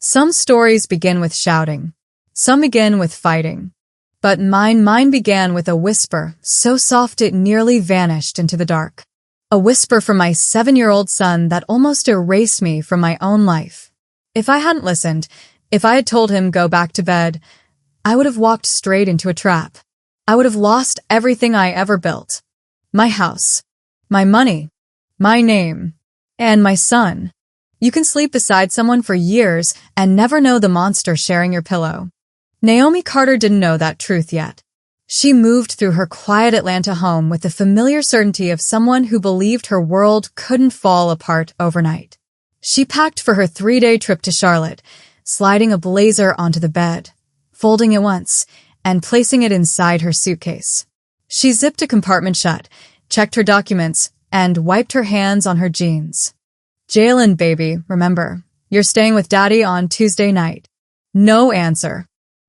Some stories begin with shouting. Some begin with fighting. But mine began with a whisper, so soft it nearly vanished into the dark. A whisper from my 7-year-old son that almost erased me from my own life. If I hadn't listened, if I had told him go back to bed, I would have walked straight into a trap. I would have lost everything I ever built. My house, my money, my name, and my son. You can sleep beside someone for years and never know the monster sharing your pillow. Naomi Carter didn't know that truth yet. She moved through her quiet Atlanta home with the familiar certainty of someone who believed her world couldn't fall apart overnight. She packed for her 3-day trip to Charlotte, sliding a blazer onto the bed, folding it once, and placing it inside her suitcase. She zipped a compartment shut, checked her documents, and wiped her hands on her jeans. Jalen, baby, remember, you're staying with Daddy on Tuesday night. No answer.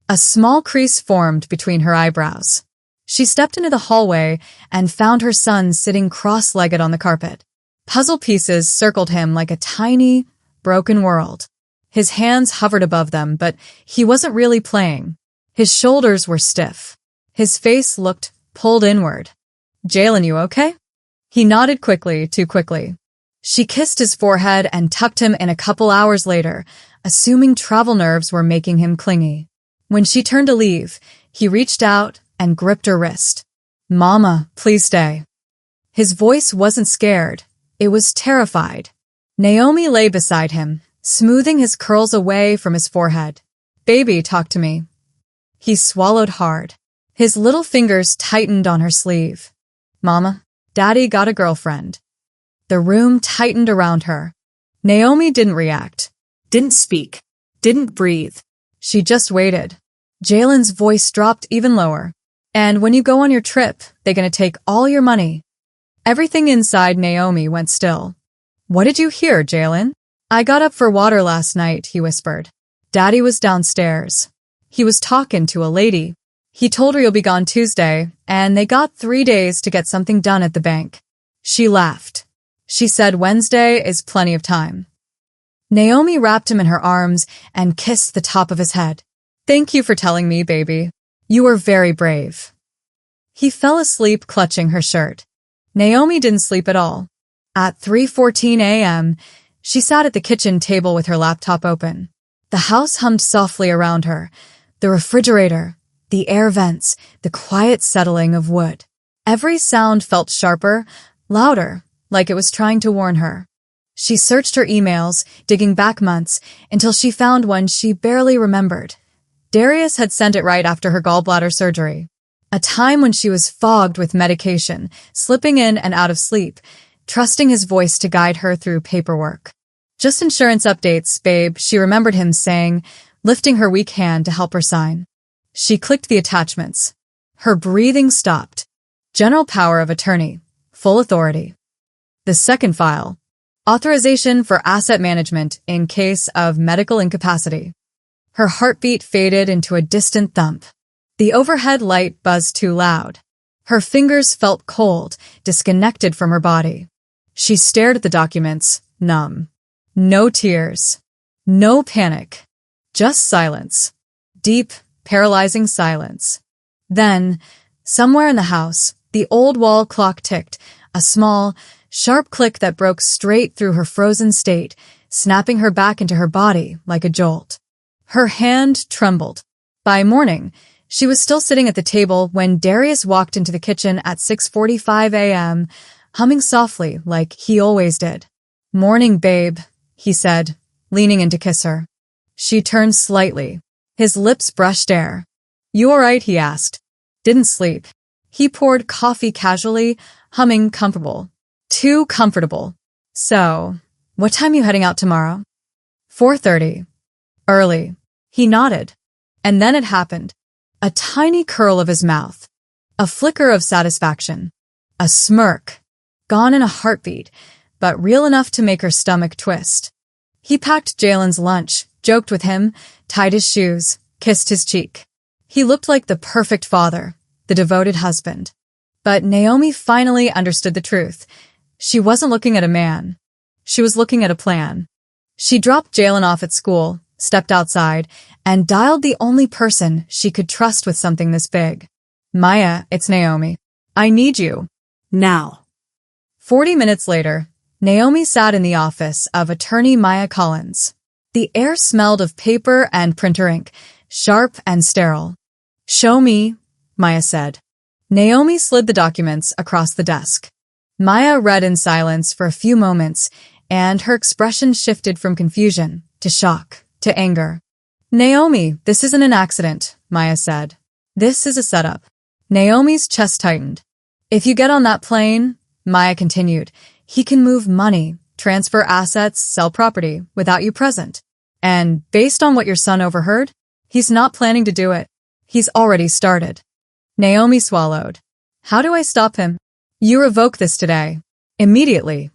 A small crease formed between her eyebrows. She stepped into the hallway and found her son sitting cross-legged on the carpet. Puzzle pieces circled him like a tiny, broken world. His hands hovered above them, but he wasn't really playing. His shoulders were stiff. His face looked pulled inward. Jalen, you okay? He nodded quickly, too quickly. She kissed his forehead and tucked him in a couple hours later, assuming travel nerves were making him clingy. When she turned to leave, he reached out and gripped her wrist. Mama, please stay. His voice wasn't scared. It was terrified. Naomi lay beside him, smoothing his curls away from his forehead. Baby, talk to me. He swallowed hard. His little fingers tightened on her sleeve. Mama, Daddy got a girlfriend. The room tightened around her. Naomi didn't react, didn't speak, didn't breathe. She just waited. Jalen's voice dropped even lower. And when you go on your trip, they're gonna take all your money. Everything inside Naomi went still. What did you hear, Jalen? I got up for water last night, he whispered. Daddy was downstairs. He was talking to a lady. He told her you'll be gone Tuesday, and they got 3 days to get something done at the bank. She laughed. She said Wednesday is plenty of time. Naomi wrapped him in her arms and kissed the top of his head. Thank you for telling me, baby. You were very brave. He fell asleep clutching her shirt. Naomi didn't sleep at all. At 3:14 a.m., she sat at the kitchen table with her laptop open. The house hummed softly around her. The refrigerator, the air vents, the quiet settling of wood. Every sound felt sharper, louder, like it was trying to warn her. She searched her emails, digging back months, until she found one she barely remembered. Darius had sent it right after her gallbladder surgery. A time when she was fogged with medication, slipping in and out of sleep, trusting his voice to guide her through paperwork. Just insurance updates, babe, she remembered him saying, lifting her weak hand to help her sign. She clicked the attachments. Her breathing stopped. General power of attorney. Full authority. The second file. Authorization for asset management in case of medical incapacity. Her heartbeat faded into a distant thump. The overhead light buzzed too loud. Her fingers felt cold, disconnected from her body. She stared at the documents, numb. No tears. No panic. Just silence. Deep, paralyzing silence. Then, somewhere in the house, the old wall clock ticked, a small, sharp click that broke straight through her frozen state, snapping her back into her body like a jolt. Her hand trembled. By morning, she was still sitting at the table when Darius walked into the kitchen at 6:45 a.m., humming softly like he always did. Morning, babe, he said, leaning in to kiss her. She turned slightly. His lips brushed air. You all right, he asked. Didn't sleep. He poured coffee casually, humming comfortable. Too comfortable. So, what time you heading out tomorrow? 4:30. Early. He nodded. And then it happened. A tiny curl of his mouth. A flicker of satisfaction. A smirk. Gone in a heartbeat, but real enough to make her stomach twist. He packed Jalen's lunch, joked with him, tied his shoes, kissed his cheek. He looked like the perfect father, the devoted husband. But Naomi finally understood the truth. She wasn't looking at a man. She was looking at a plan. She dropped Jalen off at school, stepped outside, and dialed the only person she could trust with something this big. Maya, it's Naomi. I need you. Now. 40 minutes later, Naomi sat in the office of attorney Maya Collins. The air smelled of paper and printer ink, sharp and sterile. Show me, Maya said. Naomi slid the documents across the desk. Maya read in silence for a few moments, and her expression shifted from confusion to shock to anger. Naomi, this isn't an accident, Maya said. This is a setup. Naomi's chest tightened. If you get on that plane, Maya continued, he can move money, transfer assets, sell property without you present. And based on what your son overheard, he's not planning to do it. He's already started. Naomi swallowed. How do I stop him? You revoke this today. Immediately.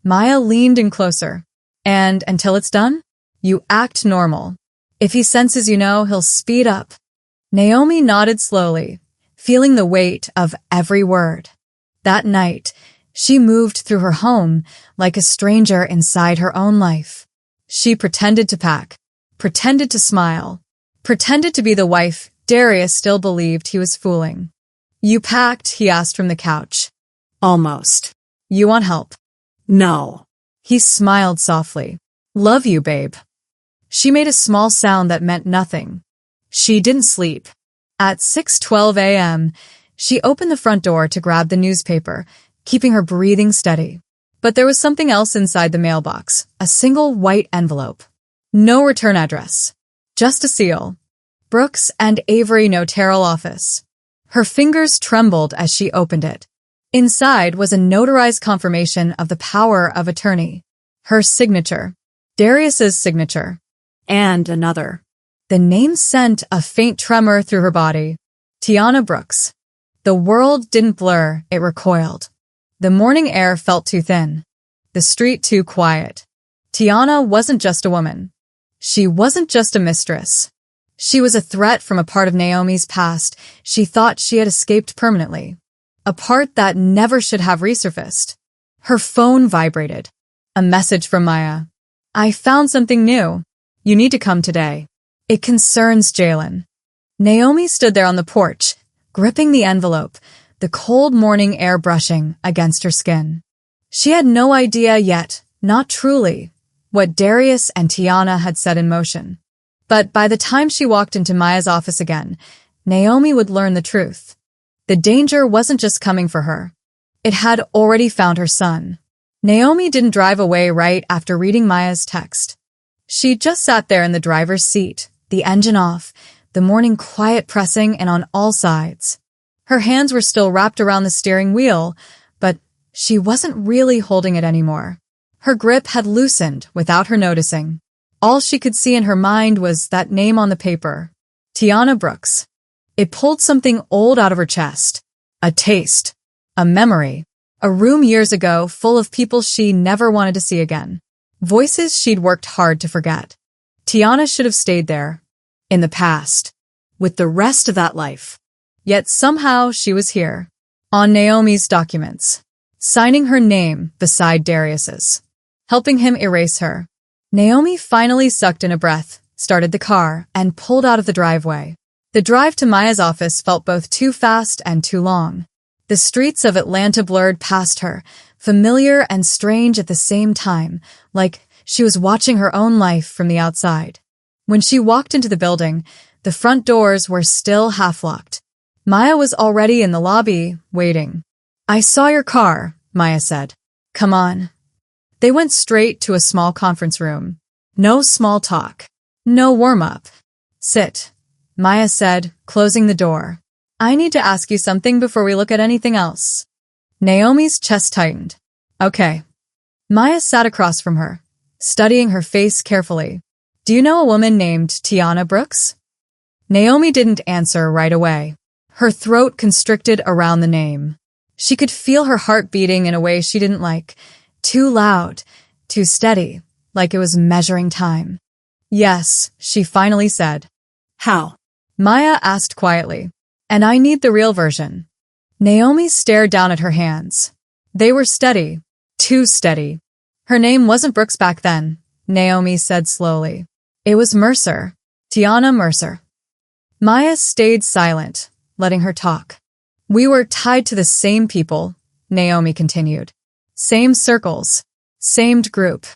Maya leaned in closer. And until it's done, you act normal. If he senses you know, he'll speed up. Naomi nodded slowly, feeling the weight of every word. That night, she moved through her home like a stranger inside her own life. She pretended to pack, pretended to smile, pretended to be the wife Darius still believed he was fooling. You packed, he asked from the couch. Almost. You want help? No. He smiled softly. Love you, babe. She made a small sound that meant nothing. She didn't sleep. At 6:12 a.m., she opened the front door to grab the newspaper, keeping her breathing steady. But there was something else inside the mailbox, a single white envelope. No return address. Just a seal. Brooks and Avery Notarial Office. Her fingers trembled as she opened it. Inside was a notarized confirmation of the power of attorney. Her signature. Darius's signature. And another. The name sent a faint tremor through her body. Tiana Brooks. The world didn't blur, it recoiled. The morning air felt too thin. The street too quiet. Tiana wasn't just a woman. She wasn't just a mistress. She was a threat from a part of Naomi's past she thought she had escaped permanently. A part that never should have resurfaced. Her phone vibrated. A message from Maya. I found something new. You need to come today. It concerns Jalen. Naomi stood there on the porch, gripping the envelope, the cold morning air brushing against her skin. She had no idea yet, not truly, what Darius and Tiana had set in motion. But by the time she walked into Maya's office again, Naomi would learn the truth. The danger wasn't just coming for her. It had already found her son. Naomi didn't drive away right after reading Maya's text. She just sat there in the driver's seat, the engine off, the morning quiet pressing and on all sides. Her hands were still wrapped around the steering wheel, but she wasn't really holding it anymore. Her grip had loosened without her noticing. All she could see in her mind was that name on the paper. Tiana Brooks. It pulled something old out of her chest. A taste. A memory. A room years ago full of people she never wanted to see again. Voices she'd worked hard to forget. Tiana should have stayed there. In the past. With the rest of that life. Yet somehow she was here. On Naomi's documents. Signing her name beside Darius's. Helping him erase her. Naomi finally sucked in a breath, started the car, and pulled out of the driveway. The drive to Maya's office felt both too fast and too long. The streets of Atlanta blurred past her, familiar and strange at the same time, like she was watching her own life from the outside. When she walked into the building, the front doors were still half-locked. Maya was already in the lobby, waiting. I saw your car, Maya said. Come on. They went straight to a small conference room. No small talk. No warm-up. Sit, Maya said, closing the door. I need to ask you something before we look at anything else. Naomi's chest tightened. Okay. Maya sat across from her, studying her face carefully. Do you know a woman named Tiana Brooks? Naomi didn't answer right away. Her throat constricted around the name. She could feel her heart beating in a way she didn't like. Too loud, too steady, like it was measuring time. Yes, she finally said. How? Maya asked quietly. And I need the real version. Naomi stared down at her hands. They were steady. Too steady. Her name wasn't Brooks back then, Naomi said slowly. It was Mercer. Tiana Mercer. Maya stayed silent, letting her talk. We were tied to the same people, Naomi continued. Same circles. Same group.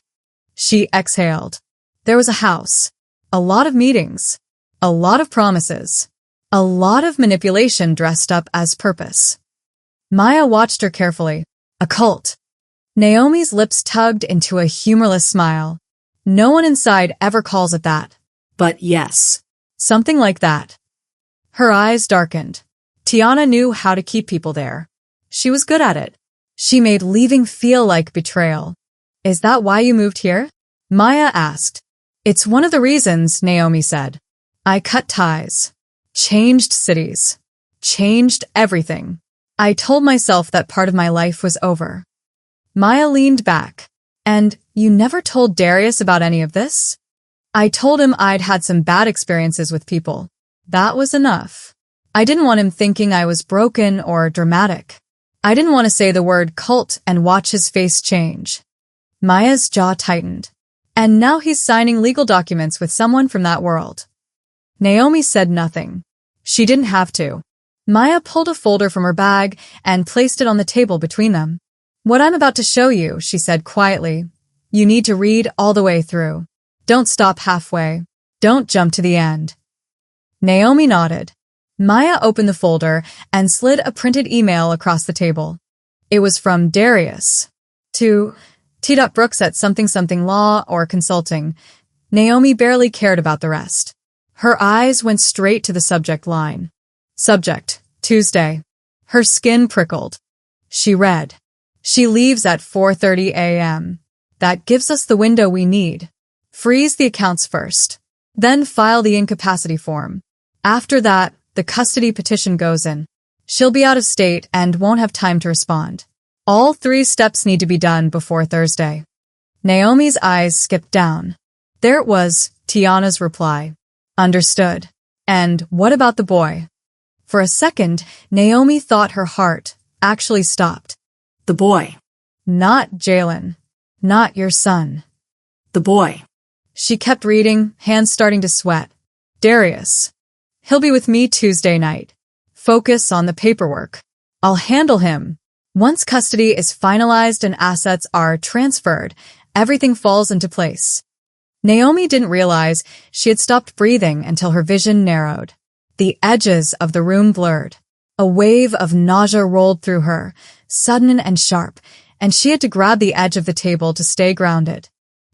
She exhaled. There was a house. A lot of meetings. A lot of promises. A lot of manipulation dressed up as purpose. Maya watched her carefully. A cult. Naomi's lips tugged into a humorless smile. No one inside ever calls it that. But yes. Something like that. Her eyes darkened. Tiana knew how to keep people there. She was good at it. She made leaving feel like betrayal. Is that why you moved here? Maya asked. It's one of the reasons, Naomi said. I cut ties. Changed cities. Changed everything. I told myself that part of my life was over. Maya leaned back. And you never told Darius about any of this? I told him I'd had some bad experiences with people. That was enough. I didn't want him thinking I was broken or dramatic. I didn't want to say the word cult and watch his face change. Maya's jaw tightened. And now he's signing legal documents with someone from that world. Naomi said nothing. She didn't have to. Maya pulled a folder from her bag and placed it on the table between them. What I'm about to show you, she said quietly. You need to read all the way through. Don't stop halfway. Don't jump to the end. Naomi nodded. Maya opened the folder and slid a printed email across the table. It was from Darius. To T. Brooks at something law or consulting. Naomi barely cared about the rest. Her eyes went straight to the subject line. Subject, Tuesday. Her skin prickled. She read. She leaves at 4:30 a.m. That gives us the window we need. Freeze the accounts first. Then file the incapacity form. After that, the custody petition goes in. She'll be out of state and won't have time to respond. All 3 steps need to be done before Thursday. Naomi's eyes skipped down. There it was, Tiana's reply. Understood. And what about the boy? For a second, Naomi thought her heart actually stopped. The boy. Not Jalen. Not your son. The boy. She kept reading, hands starting to sweat. Darius. He'll be with me Tuesday night. Focus on the paperwork. I'll handle him. Once custody is finalized and assets are transferred, everything falls into place. Naomi didn't realize she had stopped breathing until her vision narrowed. The edges of the room blurred. A wave of nausea rolled through her, sudden and sharp, and she had to grab the edge of the table to stay grounded.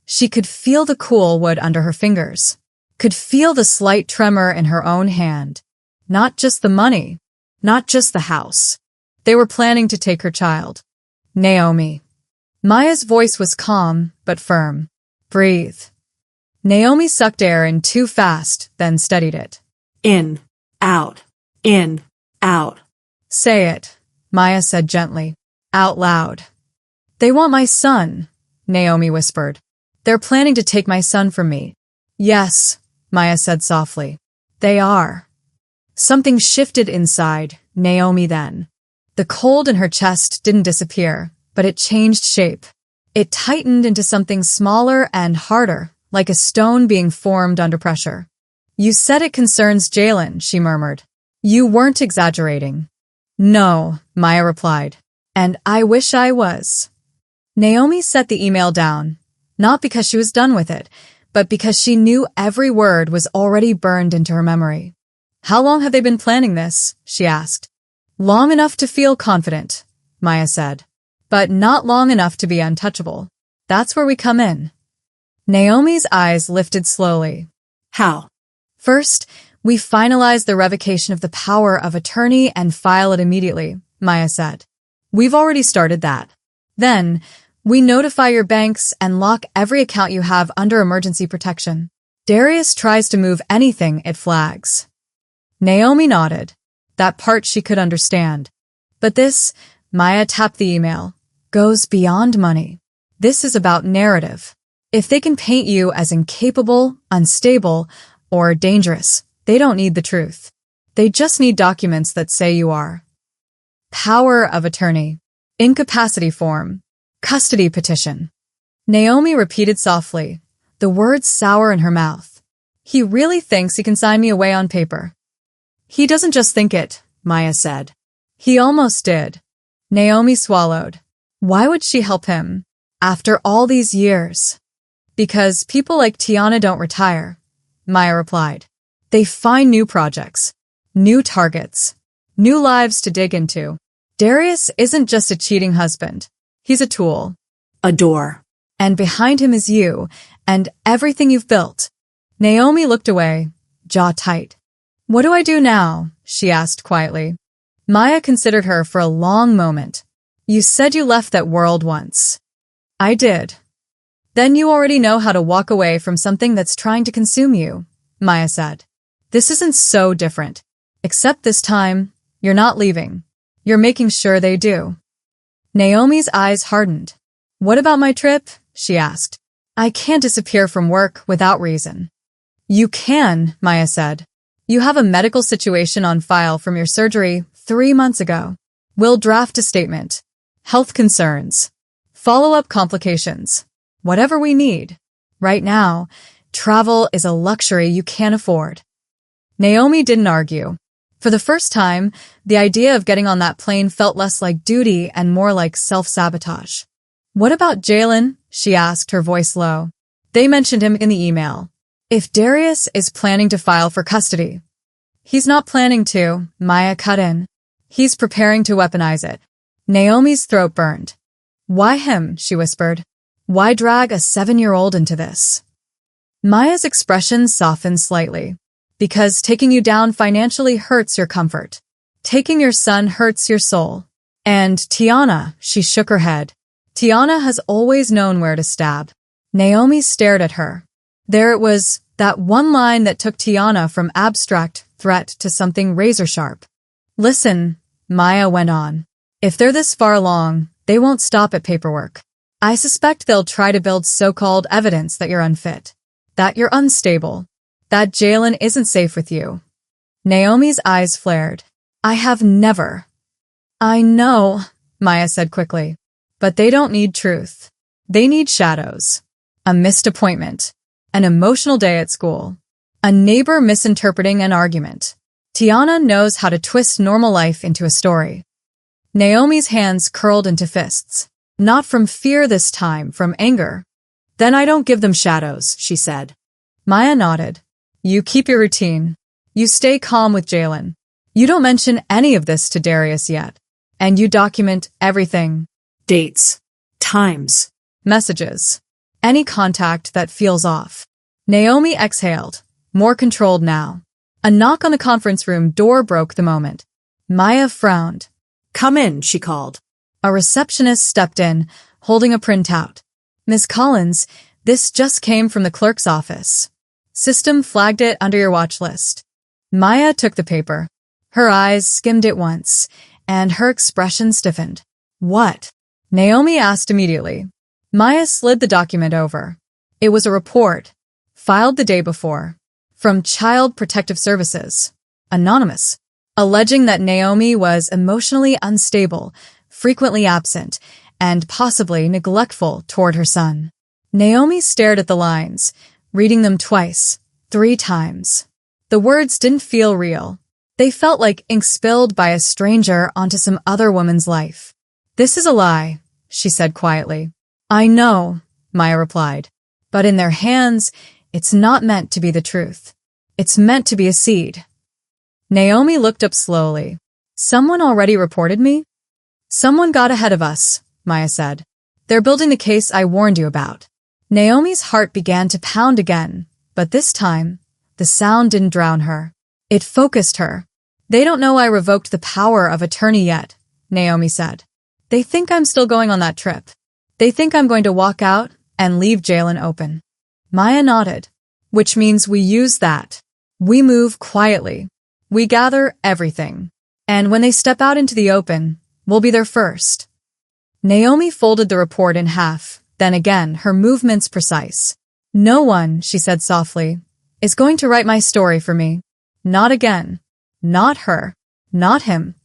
She could feel the cool wood under her fingers, could feel the slight tremor in her own hand. Not just the money, not just the house. They were planning to take her child. Naomi. Maya's voice was calm, but firm. Breathe. Naomi sucked air in too fast, then steadied it. In, out, in, out. Say it, Maya said gently, out loud. They want my son, Naomi whispered. They're planning to take my son from me. Yes, Maya said softly. They are. Something shifted inside Naomi then. The cold in her chest didn't disappear, but it changed shape. It tightened into something smaller and harder, like a stone being formed under pressure. You said it concerns Jalen, she murmured. You weren't exaggerating. No, Maya replied. And I wish I was. Naomi set the email down, not because she was done with it, but because she knew every word was already burned into her memory. How long have they been planning this? She asked. Long enough to feel confident, Maya said, but not long enough to be untouchable. That's where we come in. Naomi's eyes lifted slowly. How? First, we finalize the revocation of the power of attorney and file it immediately, Maya said. We've already started that. Then, we notify your banks and lock every account you have under emergency protection. Darius tries to move anything, it flags. Naomi nodded. That part she could understand. But this, Maya tapped the email, goes beyond money. This is about narrative. If they can paint you as incapable, unstable, or dangerous, they don't need the truth. They just need documents that say you are. Power of attorney. Incapacity form. Custody petition. Naomi repeated softly, the words sour in her mouth. He really thinks he can sign me away on paper. He doesn't just think it, Maya said. He almost did. Naomi swallowed. Why would she help him? After all these years? Because people like Tiana don't retire, Maya replied. They find new projects, new targets, new lives to dig into. Darius isn't just a cheating husband. He's a tool. A door. And behind him is you and everything you've built. Naomi looked away, jaw tight. What do I do now? She asked quietly. Maya considered her for a long moment. You said you left that world once. I did. Then you already know how to walk away from something that's trying to consume you, Maya said. This isn't so different. Except this time, you're not leaving. You're making sure they do. Naomi's eyes hardened. What about my trip? She asked. I can't disappear from work without reason. You can, Maya said. You have a medical situation on file from your surgery 3 months ago. We'll draft a statement. Health concerns. Follow-up complications. Whatever we need. Right now, travel is a luxury you can't afford. Naomi didn't argue. For the first time, the idea of getting on that plane felt less like duty and more like self-sabotage. What about Jalen? She asked, her voice low. They mentioned him in the email. If Darius is planning to file for custody. He's not planning to, Maya cut in. He's preparing to weaponize it. Naomi's throat burned. Why him? She whispered. Why drag a 7-year-old into this? Maya's expression softened slightly. Because taking you down financially hurts your comfort. Taking your son hurts your soul. And Tiana, she shook her head. Tiana has always known where to stab. Naomi stared at her. There it was, that one line that took Tiana from abstract threat to something razor-sharp. Listen, Maya went on. If they're this far along, they won't stop at paperwork. I suspect they'll try to build so-called evidence that you're unfit, that you're unstable, that Jalen isn't safe with you. Naomi's eyes flared. I have never. I know, Maya said quickly. But they don't need truth. They need shadows. A missed appointment. An emotional day at school. A neighbor misinterpreting an argument. Tiana knows how to twist normal life into a story. Naomi's hands curled into fists. Not from fear this time, from anger. Then I don't give them shadows, she said. Maya nodded. You keep your routine. You stay calm with Jalen. You don't mention any of this to Darius yet. And you document everything. Dates. Times. Messages. Any contact that feels off. Naomi exhaled, more controlled now. A knock on the conference room door broke the moment. Maya frowned. Come in, she called. A receptionist stepped in, holding a printout. Miss Collins, this just came from the clerk's office. System flagged it under your watch list. Maya took the paper. Her eyes skimmed it once, and her expression stiffened. What? Naomi asked immediately. Maya slid the document over. It was a report, filed the day before, from Child Protective Services, anonymous, alleging that Naomi was emotionally unstable, frequently absent, and possibly neglectful toward her son. Naomi stared at the lines, reading them twice, 3 times. The words didn't feel real. They felt like ink spilled by a stranger onto some other woman's life. This is a lie, she said quietly. I know, Maya replied. But in their hands, it's not meant to be the truth. It's meant to be a seed. Naomi looked up slowly. Someone already reported me? Someone got ahead of us, Maya said. They're building the case I warned you about. Naomi's heart began to pound again, but this time, the sound didn't drown her. It focused her. They don't know I revoked the power of attorney yet, Naomi said. They think I'm still going on that trip. They think I'm going to walk out and leave Jalen open. Maya nodded, which means we use that. We move quietly. We gather everything. And when they step out into the open, we'll be there first. Naomi folded the report in half, then again, her movements precise. No one, she said softly, is going to write my story for me. Not again. Not her. Not him.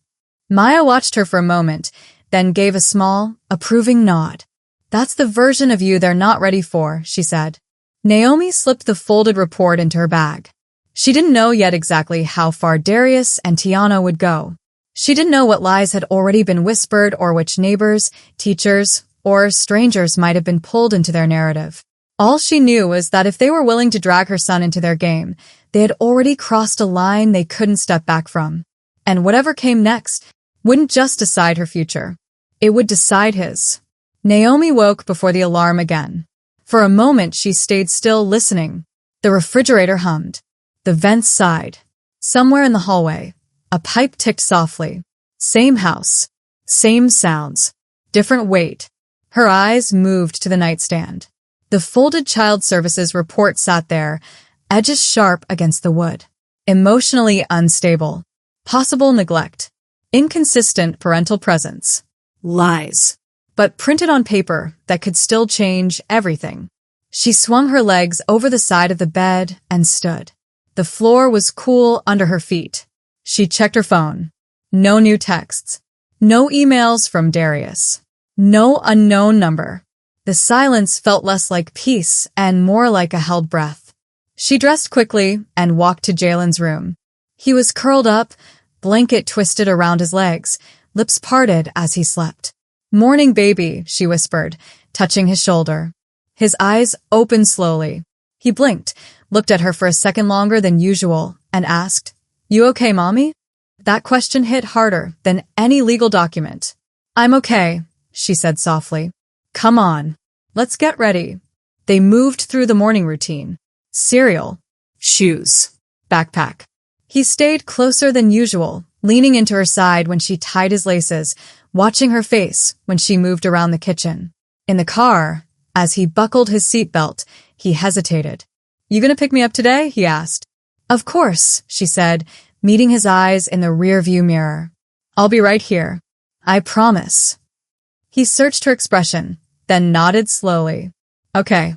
Maya watched her for a moment, then gave a small, approving nod. That's the version of you they're not ready for, she said. Naomi slipped the folded report into her bag. She didn't know yet exactly how far Darius and Tiana would go. She didn't know what lies had already been whispered or which neighbors, teachers, or strangers might have been pulled into their narrative. All she knew was that if they were willing to drag her son into their game, they had already crossed a line they couldn't step back from. And whatever came next wouldn't just decide her future. It would decide his. Naomi woke before the alarm again. For a moment she stayed still listening. The refrigerator hummed. The vents sighed. Somewhere in the hallway, a pipe ticked softly. Same house. Same sounds. Different weight. Her eyes moved to the nightstand. The folded child services report sat there, edges sharp against the wood. Emotionally unstable. Possible neglect. Inconsistent parental presence. Lies. But printed on paper that could still change everything. She swung her legs over the side of the bed and stood. The floor was cool under her feet. She checked her phone. No new texts. No emails from Darius. No unknown number. The silence felt less like peace and more like a held breath. She dressed quickly and walked to Jalen's room. He was curled up, blanket twisted around his legs, lips parted as he slept. "Morning, baby," she whispered, touching his shoulder. His eyes opened slowly. He blinked, looked at her for a second longer than usual, and asked, "You okay, Mommy?" That question hit harder than any legal document. "I'm okay," she said softly. "Come on. Let's get ready." They moved through the morning routine. Cereal. Shoes. Backpack. He stayed closer than usual, leaning into her side when she tied his laces, watching her face when she moved around the kitchen. In the car, as he buckled his seatbelt, he hesitated. "You gonna pick me up today?" he asked. "Of course," she said, meeting his eyes in the rearview mirror. "I'll be right here. I promise." He searched her expression, then nodded slowly. "Okay."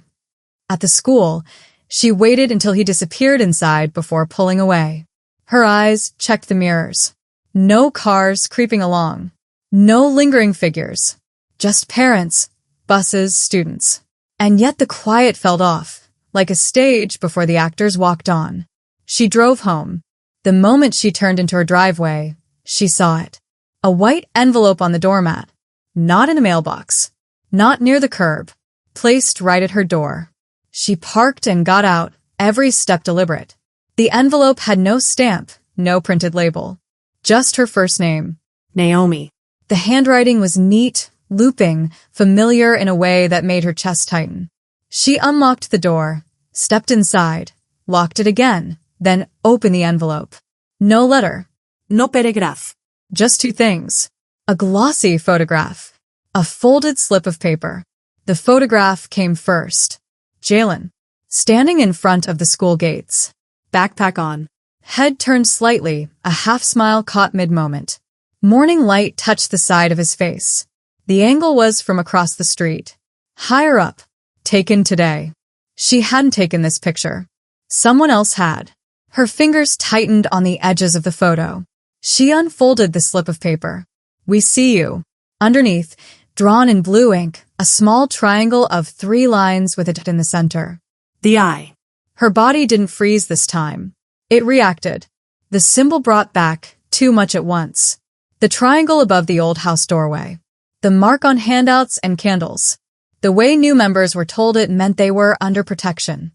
At the school, she waited until he disappeared inside before pulling away. Her eyes checked the mirrors. No cars creeping along. No lingering figures. Just parents, buses, students. And yet the quiet fell off, like a stage before the actors walked on. She drove home. The moment she turned into her driveway, she saw it. A white envelope on the doormat. Not in a mailbox. Not near the curb. Placed right at her door. She parked and got out, every step deliberate. The envelope had no stamp, no printed label. Just her first name. Naomi. The handwriting was neat, looping, familiar in a way that made her chest tighten. She unlocked the door, stepped inside, locked it again, then opened the envelope. No letter. No paragraph. Just two things. A glossy photograph. A folded slip of paper. The photograph came first. Jalen, standing in front of the school gates. Backpack on. Head turned slightly, a half-smile caught mid-moment. Morning light touched the side of his face. The angle was from across the street. Higher up. Taken today. She hadn't taken this picture. Someone else had. Her fingers tightened on the edges of the photo. She unfolded the slip of paper. "We see you." Underneath, drawn in blue ink, a small triangle of 3 lines with a dot in the center. The eye. Her body didn't freeze this time. It reacted. The symbol brought back too much at once. The triangle above the old house doorway. The mark on handouts and candles. The way new members were told it meant they were under protection.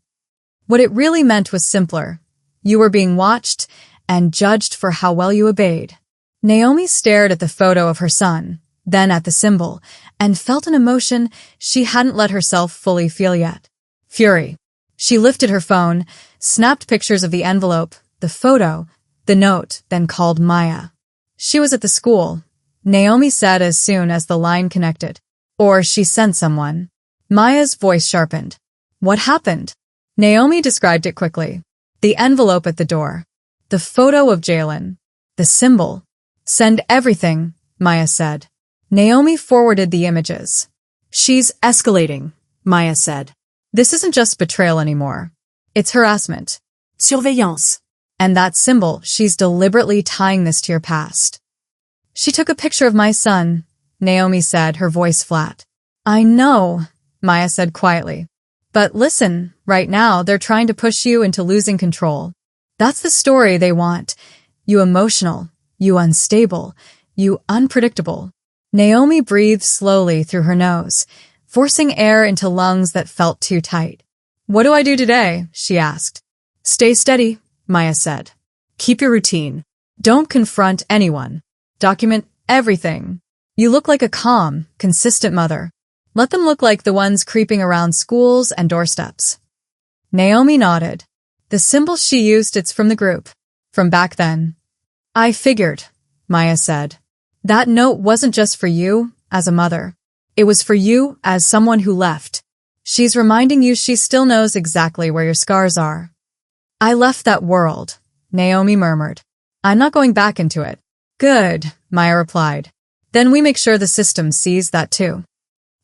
What it really meant was simpler. You were being watched and judged for how well you obeyed. Naomi stared at the photo of her son, then at the symbol, and felt an emotion she hadn't let herself fully feel yet. Fury. She lifted her phone, snapped pictures of the envelope, the photo, the note, then called Maya. She was at the school, Naomi said as soon as the line connected. Or she sent someone. Maya's voice sharpened. "What happened?" Naomi described it quickly. The envelope at the door. The photo of Jalen. The symbol. "Send everything," Maya said. Naomi forwarded the images. "She's escalating," Maya said. "This isn't just betrayal anymore. It's harassment." Surveillance. "And that symbol, she's deliberately tying this to your past." "She took a picture of my son," Naomi said, her voice flat. "I know," Maya said quietly. "But listen, Right now, they're trying to push you into losing control. That's the story they want. You emotional, you unstable, you unpredictable. Naomi breathed slowly through her nose, forcing air into lungs that felt too tight. What do I do today? She asked. Stay steady, Maya said. Keep your routine. Don't confront anyone. Document everything. You look like a calm, consistent mother. Let them look like the ones creeping around schools and doorsteps. Naomi nodded. The symbol she used, it's from the group. From back then. I figured, Maya said. That note wasn't just for you as a mother. It was for you as someone who left. She's reminding you she still knows exactly where your scars are. I left that world, Naomi murmured. I'm not going back into it. Good, Maya replied. Then we make sure the system sees that too.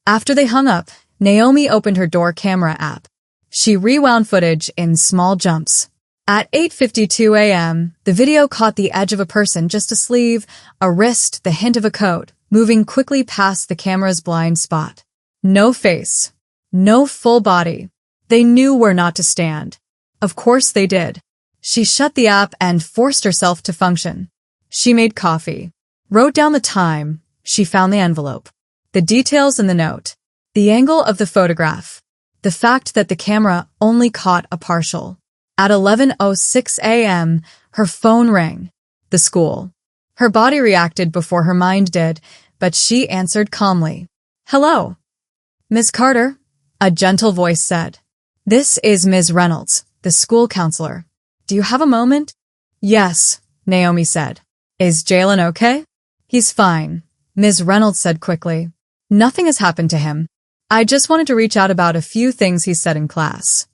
After they hung up, Naomi opened her door camera app. She rewound footage in small jumps. At 8:52 a.m., the video caught the edge of a person, just a sleeve, a wrist, the hint of a coat, moving quickly past the camera's blind spot. No face. No full body. They knew where not to stand. Of course they did. She shut the app and forced herself to function. She made coffee. Wrote down the time. She found the envelope. The details in the note. The angle of the photograph. The fact that the camera only caught a partial. At 11:06 a.m., her phone rang. The school. Her body reacted before her mind did, but she answered calmly. Hello. Miss Carter, a gentle voice said. This is Ms. Reynolds, the school counselor. Do you have a moment? Yes, Naomi said. Is Jalen okay? He's fine, Ms. Reynolds said quickly. Nothing has happened to him. I just wanted to reach out about a few things he said in class.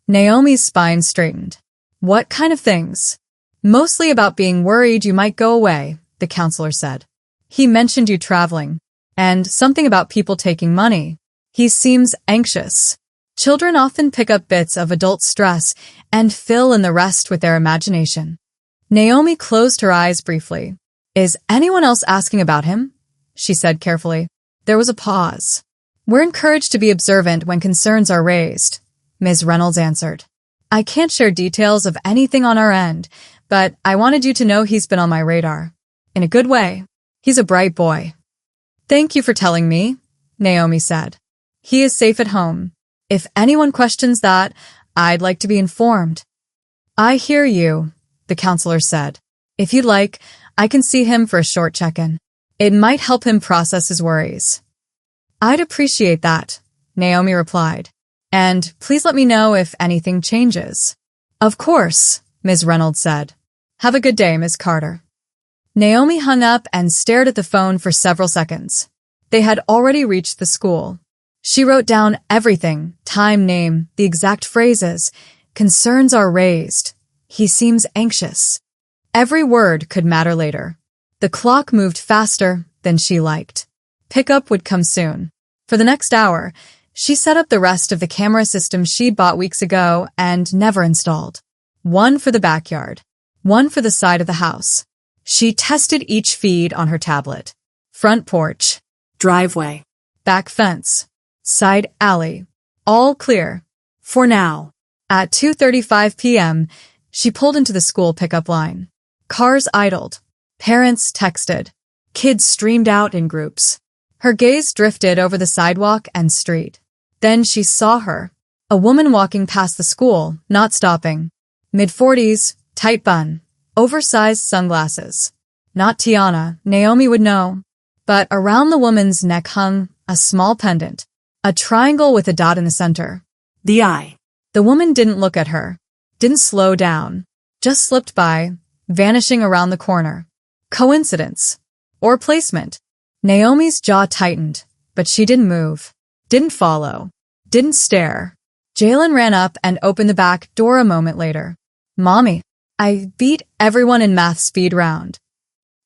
Naomi's spine straightened. What kind of things? Mostly about being worried you might go away, the counselor said. He mentioned you traveling, and something about people taking money. He seems anxious. Children often pick up bits of adult stress and fill in the rest with their imagination. Naomi closed her eyes briefly. Is anyone else asking about him? She said carefully. There was a pause. We're encouraged to be observant when concerns are raised, Ms. Reynolds answered. I can't share details of anything on our end, but I wanted you to know he's been on my radar. In a good way. He's a bright boy. Thank you for telling me, Naomi said. He is safe at home. If anyone questions that, I'd like to be informed. I hear you, the counselor said. If you'd like, I can see him for a short check-in. It might help him process his worries. I'd appreciate that, Naomi replied. And please let me know if anything changes. Of course, Ms. Reynolds said. Have a good day, Ms. Carter. Naomi hung up and stared at the phone for several seconds. They had already reached the school. She wrote down everything, time, name, the exact phrases. Concerns are raised. He seems anxious. Every word could matter later. The clock moved faster than she liked. Pickup would come soon. For the next hour, she set up the rest of the camera system she'd bought weeks ago and never installed. One for the backyard, one for the side of the house. She tested each feed on her tablet. Front porch, Driveway. back fence, side alley. All clear. For now. At 2:35 p.m., she pulled into the school pickup line. Cars idled. Parents texted. Kids streamed out in groups. Her gaze drifted over the sidewalk and street. Then she saw her. A woman walking past the school, not stopping. Mid-40s, tight bun, oversized sunglasses. Not Tiana, Naomi would know. But around the woman's neck hung a small pendant. A triangle with a dot in the center. The eye. The woman didn't look at her. Didn't slow down. Just slipped by, vanishing around the corner. Coincidence. Or placement. Naomi's jaw tightened, but she didn't move. Didn't follow. Didn't stare. Jalen ran up and opened the back door a moment later. Mommy, I beat everyone in math speed round.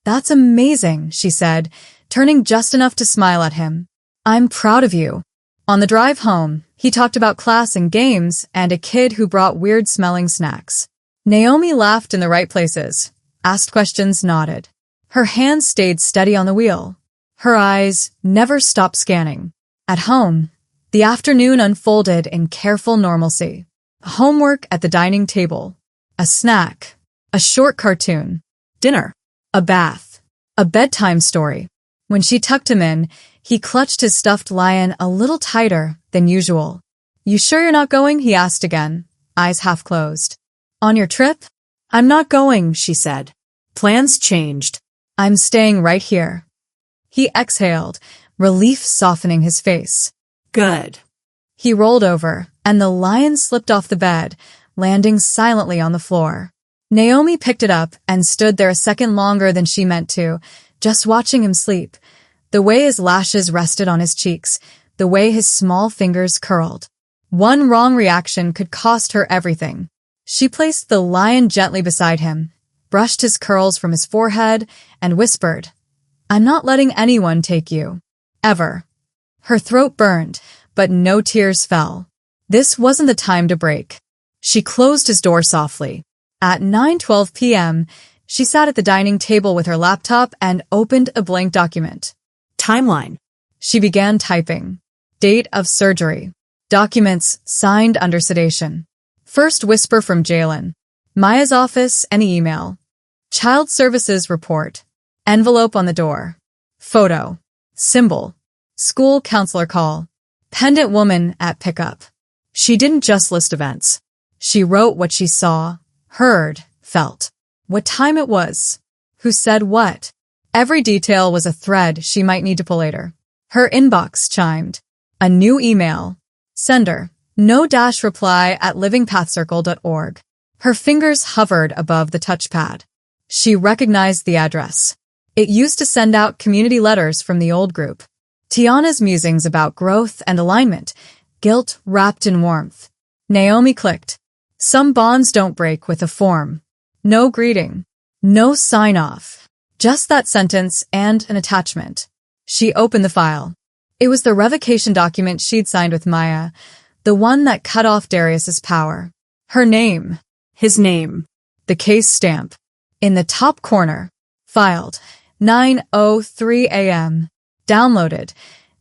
That's amazing, she said, turning just enough to smile at him. I'm proud of you. On the drive home, he talked about class and games and a kid who brought weird-smelling snacks. Naomi laughed in the right places, asked questions, nodded. Her hands stayed steady on the wheel. Her eyes never stopped scanning. At home, The afternoon unfolded in careful normalcy. Homework at the dining table. A snack. A short cartoon. Dinner. A bath. A bedtime story. When she tucked him in, he clutched his stuffed lion a little tighter than usual. "You sure you're not going?" he asked again, eyes half closed. "On your trip?" I'm not going, she said. Plans changed. "I'm staying right here." He exhaled, relief softening his face. Good. He rolled over, and the lion slipped off the bed, landing silently on the floor. Naomi picked it up and stood there a second longer than she meant to, just watching him sleep. The way his lashes rested on his cheeks, the way his small fingers curled. One wrong reaction could cost her everything. She placed the lion gently beside him, brushed his curls from his forehead, and whispered, "I'm not letting anyone take you. Ever." Her throat burned, but no tears fell. This wasn't the time to break. She closed his door softly. At 9:12 p.m., she sat at the dining table with her laptop and opened a blank document. Timeline. She began typing. Date of surgery. Documents signed under sedation. First whisper from Jalen. Maya's office and email. Child Services report. Envelope on the door. Photo. Symbol. School counselor call. Pendant woman at pickup. She didn't just list events. She wrote what she saw, heard, felt. What time it was. Who said what. Every detail was a thread she might need to pull later. Her inbox chimed. A new email. Sender. No-reply at livingpathcircle.org. Her fingers hovered above the touchpad. She recognized the address. It used to send out community letters from the old group. Tiana's musings about growth and alignment, guilt wrapped in warmth. Naomi clicked. Some bonds don't break with a form. No greeting. No sign-off. Just that sentence and an attachment. She opened the file. It was the revocation document she'd signed with Maya, the one that cut off Darius's power. Her name. His name. The case stamp. In the top corner. Filed. 9:03 a.m. Downloaded.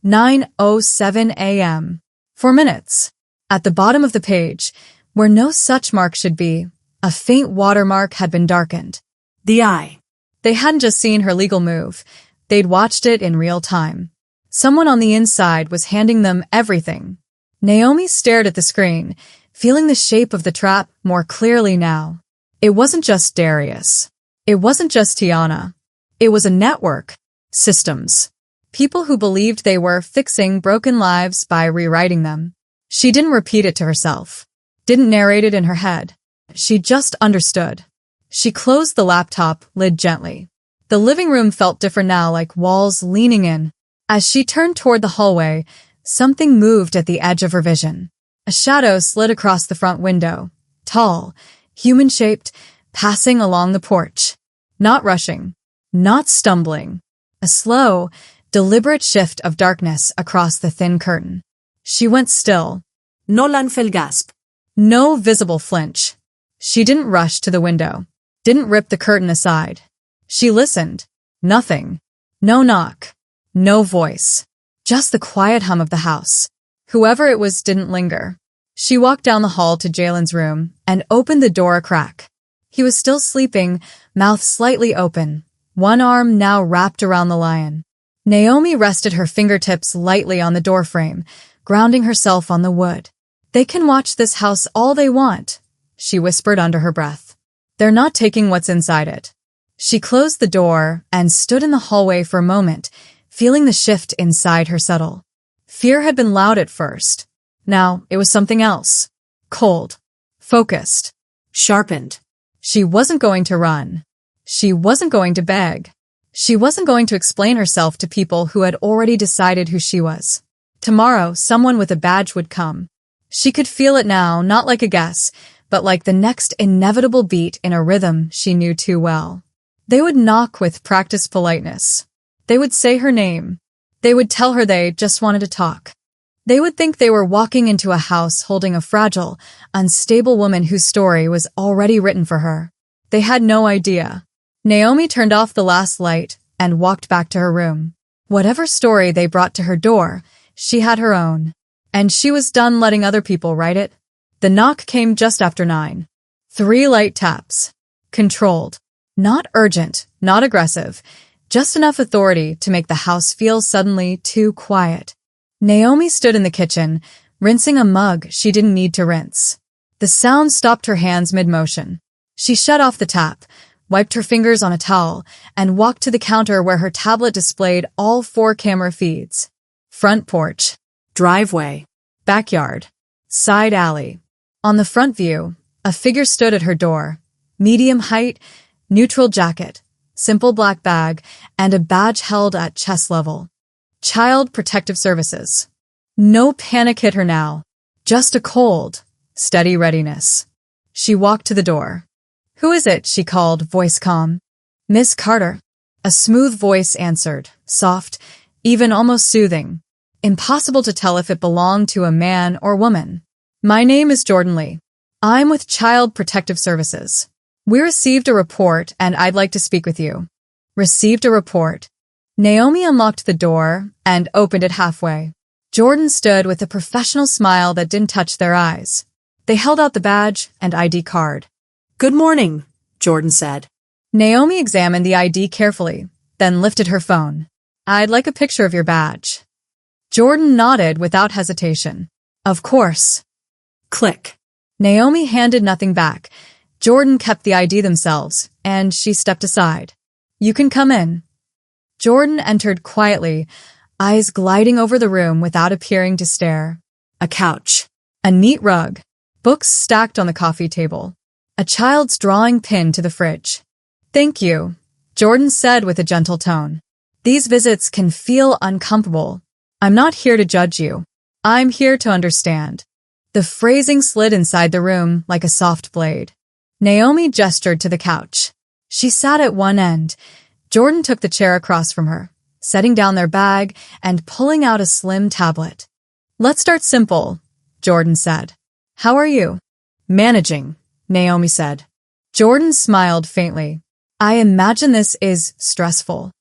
9:07 a.m. 4 minutes. At the bottom of the page, where no such mark should be, a faint watermark had been darkened. The eye. They hadn't just seen her legal move. They'd watched it in real time. Someone on the inside was handing them everything. Naomi stared at the screen, feeling the shape of the trap more clearly now. It wasn't just Darius. It wasn't just Tiana. It was a network. Systems. People who believed they were fixing broken lives by rewriting them. She didn't repeat it to herself. Didn't narrate it in her head. She just understood. She closed the laptop lid gently. The living room felt different now, like walls leaning in. As she turned toward the hallway, something moved at the edge of her vision. A shadow slid across the front window. Tall, human-shaped, passing along the porch. Not rushing. Not stumbling. A slow, deliberate shift of darkness across the thin curtain. She went still. No lanzó el gasp. No visible flinch. She didn't rush to the window. Didn't rip the curtain aside. She listened. Nothing. No knock. No voice. Just the quiet hum of the house. Whoever it was didn't linger. She walked down the hall to Jalen's room and opened the door a crack. He was still sleeping, mouth slightly open, one arm now wrapped around the lion. Naomi rested her fingertips lightly on the doorframe, grounding herself on the wood. They can watch this house all they want, she whispered under her breath. They're not taking what's inside it. She closed the door and stood in the hallway for a moment, feeling the shift inside her settle. Fear had been loud at first. Now it was something else. Cold. Focused. Sharpened. She wasn't going to run. She wasn't going to beg. She wasn't going to explain herself to people who had already decided who she was. Tomorrow, someone with a badge would come. She could feel it now, not like a guess, but like the next inevitable beat in a rhythm she knew too well. They would knock with practiced politeness. They would say her name. They would tell her they just wanted to talk. They would think they were walking into a house holding a fragile, unstable woman whose story was already written for her. They had no idea. Naomi turned off the last light and walked back to her room. Whatever story they brought to her door, she had her own. And she was done letting other people write it. The knock came just after 9. 3 light taps. Controlled. Not urgent, not aggressive. Just enough authority to make the house feel suddenly too quiet. Naomi stood in the kitchen, rinsing a mug she didn't need to rinse. The sound stopped her hands mid-motion. She shut off the tap, wiped her fingers on a towel, and walked to the counter where her tablet displayed all 4 camera feeds. Front porch. Driveway. Backyard. Side alley. On the front view, a figure stood at her door. Medium height, neutral jacket, simple black bag, and a badge held at chest level. Child Protective Services. No panic hit her now. Just a cold, steady readiness. She walked to the door. "Who is it?" she called, voice calm. "Miss Carter." A smooth voice answered, soft, even almost soothing. Impossible to tell if it belonged to a man or woman. "My name is Jordan Lee. I'm with Child Protective Services. We received a report and I'd like to speak with you." Received a report. Naomi unlocked the door and opened it halfway. Jordan stood with a professional smile that didn't touch their eyes. They held out the badge and ID card. "Good morning," Jordan said. Naomi examined the ID carefully, then lifted her phone. "I'd like a picture of your badge." Jordan nodded without hesitation. "Of course." Click. Naomi handed nothing back. Jordan kept the ID themselves, and she stepped aside. "You can come in." Jordan entered quietly, eyes gliding over the room without appearing to stare. A couch. A neat rug. Books stacked on the coffee table. A child's drawing pinned to the fridge. "Thank you," Jordan said with a gentle tone. "These visits can feel uncomfortable. I'm not here to judge you. I'm here to understand." The phrasing slid inside the room like a soft blade. Naomi gestured to the couch. She sat at one end. Jordan took the chair across from her, setting down their bag and pulling out a slim tablet. "Let's start simple," Jordan said. "How are you?" "Managing," Naomi said. Jordan smiled faintly. "I imagine this is stressful."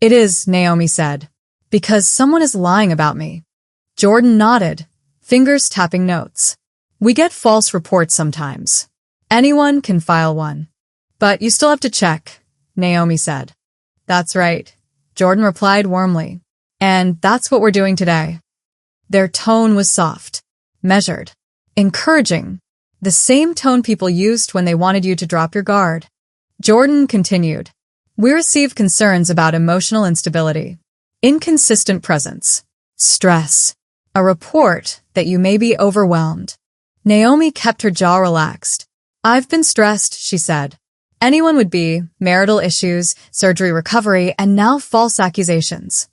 "It is," Naomi said, "because someone is lying about me." Jordan nodded, fingers tapping notes. "We get false reports sometimes. Anyone can file one. But you still have to check," Naomi said. "That's right," Jordan replied warmly. "And that's what we're doing today." Their tone was soft, measured, encouraging, the same tone people used when they wanted you to drop your guard. Jordan continued. "We received concerns about emotional instability, inconsistent presence, stress, a report that you may be overwhelmed." Naomi kept her jaw relaxed. "I've been stressed," she said. "Anyone would be. Marital issues, surgery recovery, and now false accusations."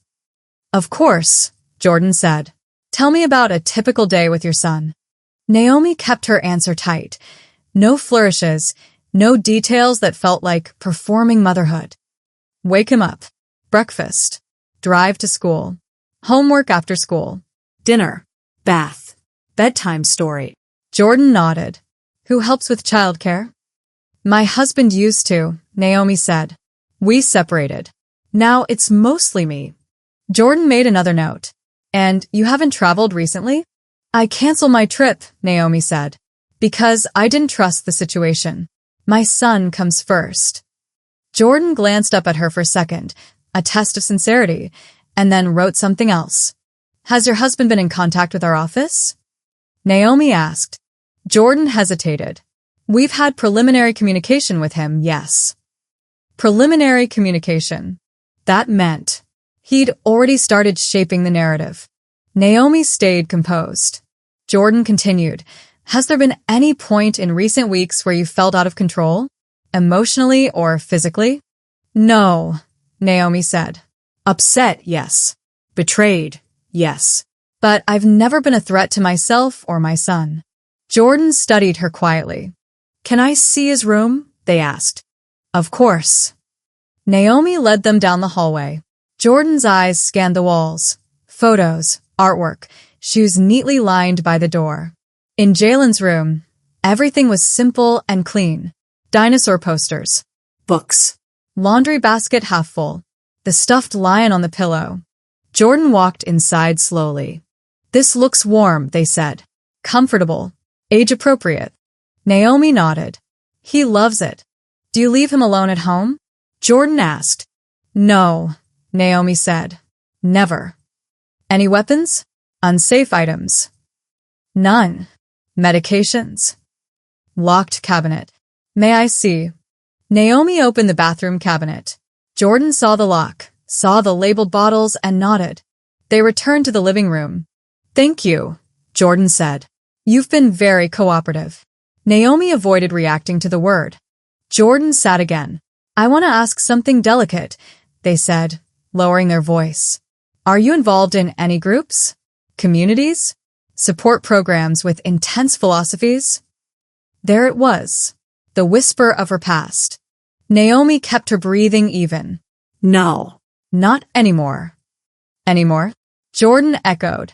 "Of course," Jordan said. "Tell me about a typical day with your son." Naomi kept her answer tight. No flourishes, no details that felt like performing motherhood. "Wake him up. Breakfast. Drive to school. Homework after school. Dinner. Bath. Bedtime story." Jordan nodded. "Who helps with childcare?" "My husband used to," Naomi said. "We separated. Now it's mostly me." Jordan made another note. "And you haven't traveled recently?" "I canceled my trip," Naomi said, "because I didn't trust the situation. My son comes first." Jordan glanced up at her for a second, a test of sincerity, and then wrote something else. "Has your husband been in contact with our office?" Naomi asked. Jordan hesitated. "We've had preliminary communication with him, yes." Preliminary communication. That meant he'd already started shaping the narrative. Naomi stayed composed. Jordan continued. "Has there been any point in recent weeks where you felt out of control? Emotionally or physically?" "No," Naomi said. "Upset, yes. Betrayed, yes. But I've never been a threat to myself or my son." Jordan studied her quietly. "Can I see his room?" they asked. "Of course." Naomi led them down the hallway. Jordan's eyes scanned the walls. Photos, artwork, shoes neatly lined by the door. In Jalen's room, everything was simple and clean. Dinosaur posters. Books. Laundry basket half full. The stuffed lion on the pillow. Jordan walked inside slowly. This looks warm, they said. Comfortable. Age-appropriate. Naomi nodded. He loves it. Do you leave him alone at home? Jordan asked. No, Naomi said. Never. Any weapons? Unsafe items? None. Medications? Locked cabinet. May I see? Naomi opened the bathroom cabinet. Jordan saw the lock, saw the labeled bottles, and nodded. They returned to the living room. Thank you, Jordan said. You've been very cooperative. Naomi avoided reacting to the word. Jordan sat again. I want to ask something delicate, they said, lowering their voice. Are you involved in any groups? Communities? Support programs with intense philosophies? There it was, the whisper of her past. Naomi kept her breathing even. No. Not anymore. Anymore? Jordan echoed.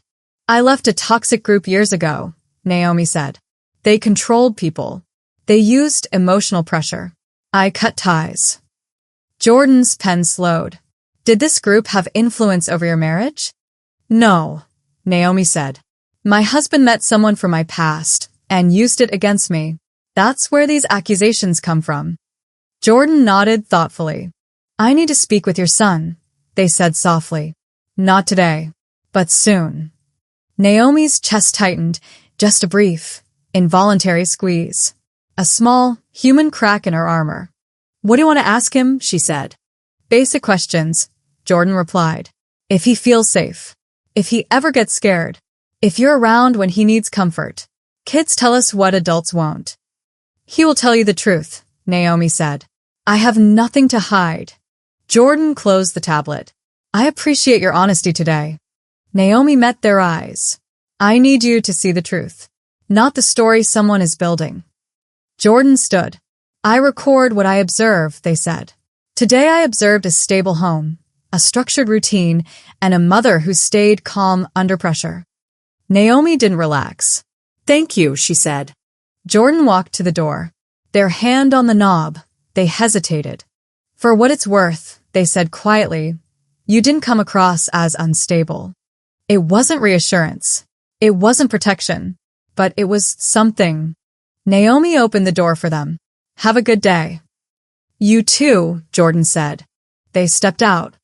I left a toxic group years ago, Naomi said. They controlled people. They used emotional pressure. I cut ties. Jordan's pen slowed. Did this group have influence over your marriage? No, Naomi said. My husband met someone from my past and used it against me. That's where these accusations come from. Jordan nodded thoughtfully. I need to speak with your son, they said softly. Not today, but soon. Naomi's chest tightened, just a brief, involuntary squeeze. A small, human crack in her armor. What do you want to ask him? She said. Basic questions, Jordan replied. If he feels safe. If he ever gets scared. If you're around when he needs comfort. Kids tell us what adults won't. He will tell you the truth, Naomi said. I have nothing to hide. Jordan closed the tablet. I appreciate your honesty today. Naomi met their eyes. I need you to see the truth, not the story someone is building. Jordan stood. I record what I observe, they said. Today I observed a stable home, a structured routine, and a mother who stayed calm under pressure. Naomi didn't relax. Thank you, she said. Jordan walked to the door. Their hand on the knob, they hesitated. For what it's worth, they said quietly, you didn't come across as unstable. It wasn't reassurance. It wasn't protection. But it was something. Naomi opened the door for them. Have a good day. You too, Jordan said. They stepped out.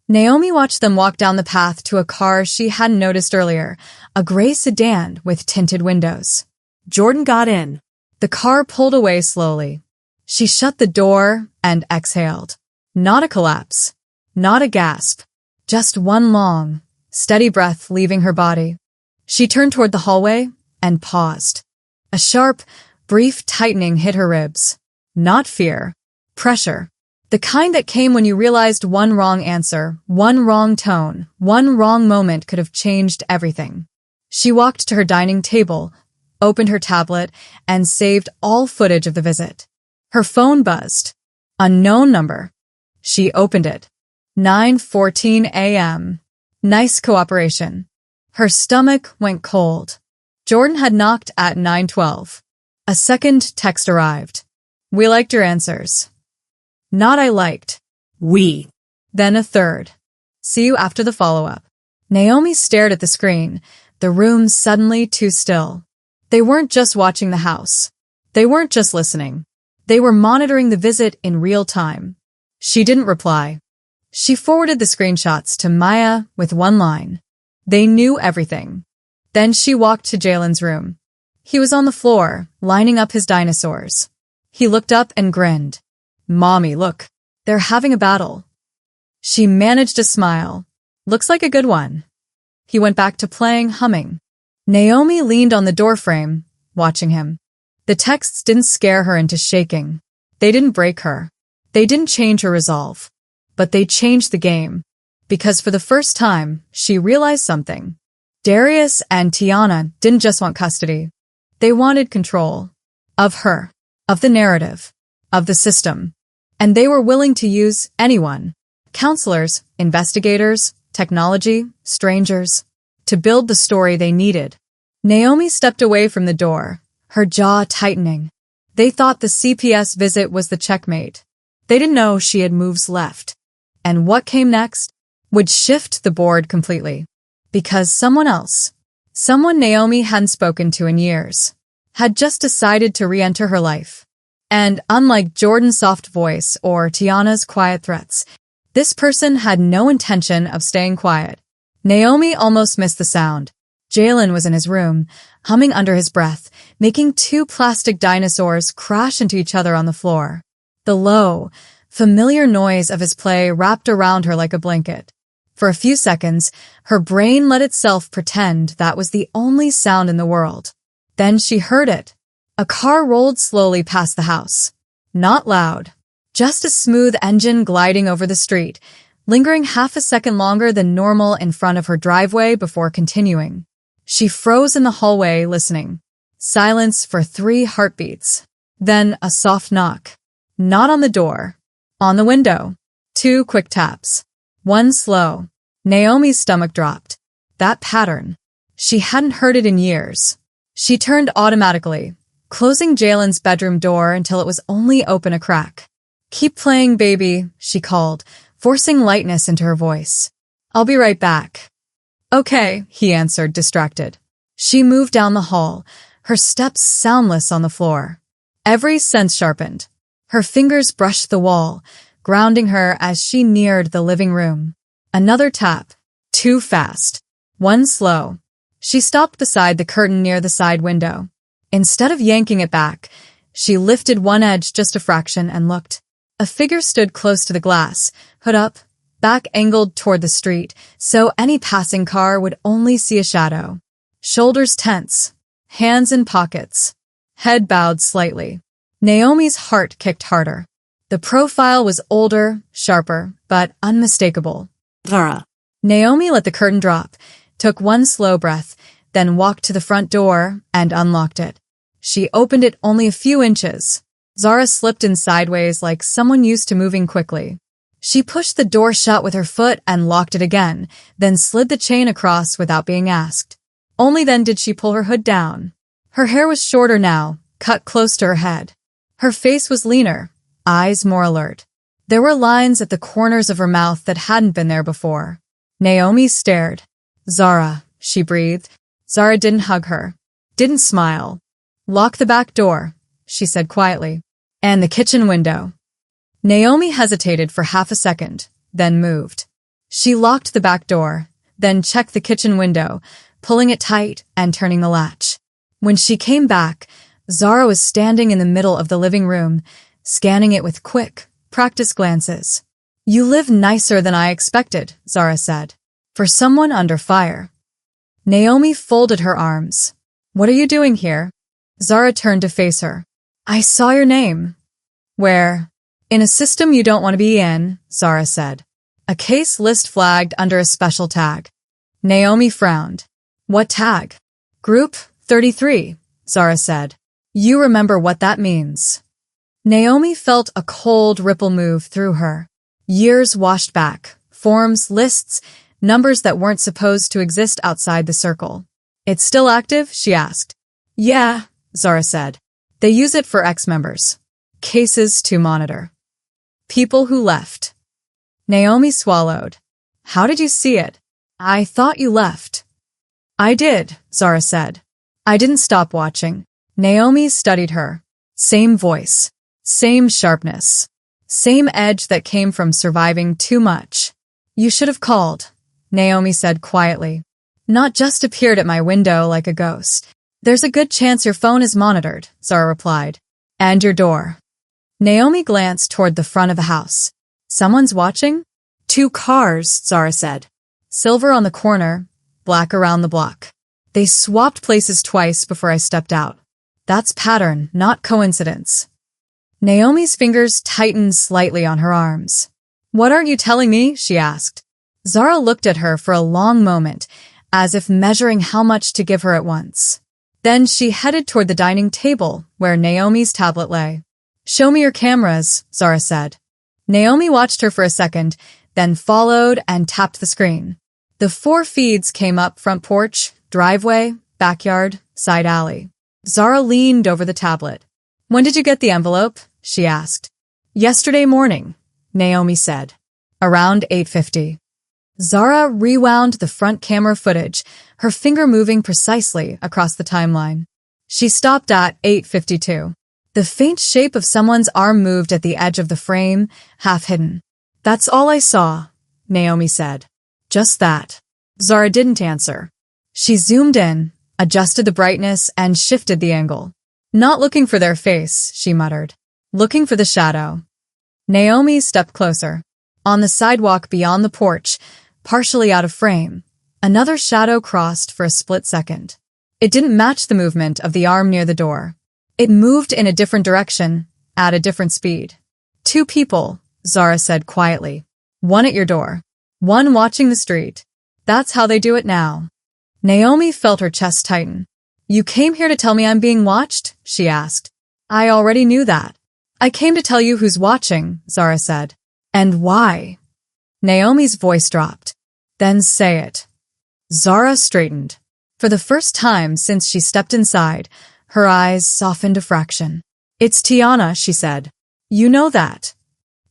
Naomi watched them walk down the path to a car she hadn't noticed earlier, a gray sedan with tinted windows. Jordan got in. The car pulled away slowly. She shut the door and exhaled. Not a collapse. Not a gasp. Just one long, steady breath leaving her body. She turned toward the hallway and paused. A sharp, brief tightening hit her ribs. Not fear. Pressure. The kind that came when you realized one wrong answer, one wrong tone, one wrong moment could have changed everything. She walked to her dining table, opened her tablet, and saved all footage of the visit. Her phone buzzed. Unknown number. She opened it. 9:14 a.m. Nice cooperation. Her stomach went cold. Jordan had knocked at 9:12. A second text arrived. We liked your answers. Not I liked. We. Then a third. See you after the follow-up. Naomi stared at the screen, the room suddenly too still. They weren't just watching the house. They weren't just listening. They were monitoring the visit in real time. She didn't reply. She forwarded the screenshots to Maya with one line. They knew everything. Then she walked to Jalen's room. He was on the floor, lining up his dinosaurs. He looked up and grinned. Mommy, look. They're having a battle. She managed a smile. Looks like a good one. He went back to playing, humming. Naomi leaned on the doorframe, watching him. The texts didn't scare her into shaking. They didn't break her. They didn't change her resolve. But they changed the game. Because for the first time, she realized something. Darius and Tiana didn't just want custody. They wanted control. Of her. Of the narrative. Of the system. And they were willing to use anyone. Counselors, investigators, technology, strangers. To build the story they needed. Naomi stepped away from the door, her jaw tightening. They thought the CPS visit was the checkmate. They didn't know she had moves left. And what came next would shift the board completely. Because someone else, Someone Naomi hadn't spoken to in years. Had just decided to re-enter her life. And unlike Jordan's soft voice or Tiana's quiet threats, this person had no intention of staying quiet. Naomi almost missed the sound. Jalen was in his room, humming under his breath, making two plastic dinosaurs crash into each other on the floor. The low, familiar noise of his play wrapped around her like a blanket. For a few seconds, her brain let itself pretend that was the only sound in the world. Then she heard it. A car rolled slowly past the house. Not loud. Just a smooth engine gliding over the street, lingering half a second longer than normal in front of her driveway before continuing. She froze in the hallway, listening. Silence for 3 heartbeats. Then a soft knock. Not on the door. On the window. 2 quick taps. 1 slow. Naomi's stomach dropped. That pattern. She hadn't heard it in years. She turned automatically, closing Jalen's bedroom door until it was only open a crack. "Keep playing, baby," she called, forcing lightness into her voice. "I'll be right back." "Okay," he answered, distracted. She moved down the hall, her steps soundless on the floor. Every sense sharpened. Her fingers brushed the wall, grounding her as she neared the living room. Another tap. 2 fast. 1 slow. She stopped beside the curtain near the side window. Instead of yanking it back, she lifted one edge just a fraction and looked. A figure stood close to the glass, hood up, back angled toward the street, so any passing car would only see a shadow. Shoulders tense, hands in pockets, head bowed slightly. Naomi's heart kicked harder. The profile was older, sharper, but unmistakable. Zara. Naomi let the curtain drop, took 1 slow breath, then walked to the front door and unlocked it. She opened it only a few inches. Zara slipped in sideways like someone used to moving quickly. She pushed the door shut with her foot and locked it again, then slid the chain across without being asked. Only then did she pull her hood down. Her hair was shorter now, cut close to her head. Her face was leaner, eyes more alert. There were lines at the corners of her mouth that hadn't been there before. Naomi stared. "Zara," she breathed. Zara didn't hug her, didn't smile. "Lock the back door," she said quietly. "And the kitchen window." Naomi hesitated for half a second, then moved. She locked the back door, then checked the kitchen window, pulling it tight and turning the latch. When she came back, Zara was standing in the middle of the living room, scanning it with quick, practiced glances. "You live nicer than I expected," Zara said. "For someone under fire." Naomi folded her arms. "What are you doing here?" Zara turned to face her. "I saw your name." "Where?" "In a system you don't want to be in," Zara said. "A case list flagged under a special tag." Naomi frowned. "What tag?" "Group 33, Zara said. "You remember what that means." Naomi felt a cold ripple move through her. Years washed back, forms, lists, numbers that weren't supposed to exist outside the circle. "It's still active?" she asked. "Yeah," Zara said. "They use it for ex-members. Cases to monitor. People who left." Naomi swallowed. "How did you see it?" "I thought you left." "I did," Zara said. "I didn't stop watching." Naomi studied her. Same voice. Same sharpness. Same edge that came from surviving too much. "You should have called," Naomi said quietly. "Not just appeared at my window like a ghost." "There's a good chance your phone is monitored," Zara replied. "And your door." Naomi glanced toward the front of the house. "Someone's watching?" "2 cars, Zara said. Silver on the corner, black around the block. They swapped places twice before I stepped out. That's pattern, not coincidence." Naomi's fingers tightened slightly on her arms. "What aren't you telling me?" she asked. Zara looked at her for a long moment, as if measuring how much to give her at once. Then she headed toward the dining table, where Naomi's tablet lay. "Show me your cameras," Zara said. Naomi watched her for a second, then followed and tapped the screen. The 4 feeds came up: front porch, driveway, backyard, side alley. Zara leaned over the tablet. "When did you get the envelope?" she asked. "Yesterday morning," Naomi said. "Around 8:50. Zara rewound the front camera footage, her finger moving precisely across the timeline. She stopped at 8:52. The faint shape of someone's arm moved at the edge of the frame, half hidden. "That's all I saw," Naomi said. "Just that." Zara didn't answer. She zoomed in, adjusted the brightness, and shifted the angle. "Not looking for their face," she muttered. "Looking for the shadow." Naomi stepped closer. On the sidewalk beyond the porch, partially out of frame, another shadow crossed for a split second. It didn't match the movement of the arm near the door. It moved in a different direction, at a different speed. "Two people," Zara said quietly. "One at your door. One watching the street. That's how they do it now." Naomi felt her chest tighten. "You came here to tell me I'm being watched?" she asked. "I already knew that." "I came to tell you who's watching," Zara said. "And why?" Naomi's voice dropped. "Then say it." Zara straightened. For the first time since she stepped inside, her eyes softened a fraction. "It's Tiana," she said. "You know that."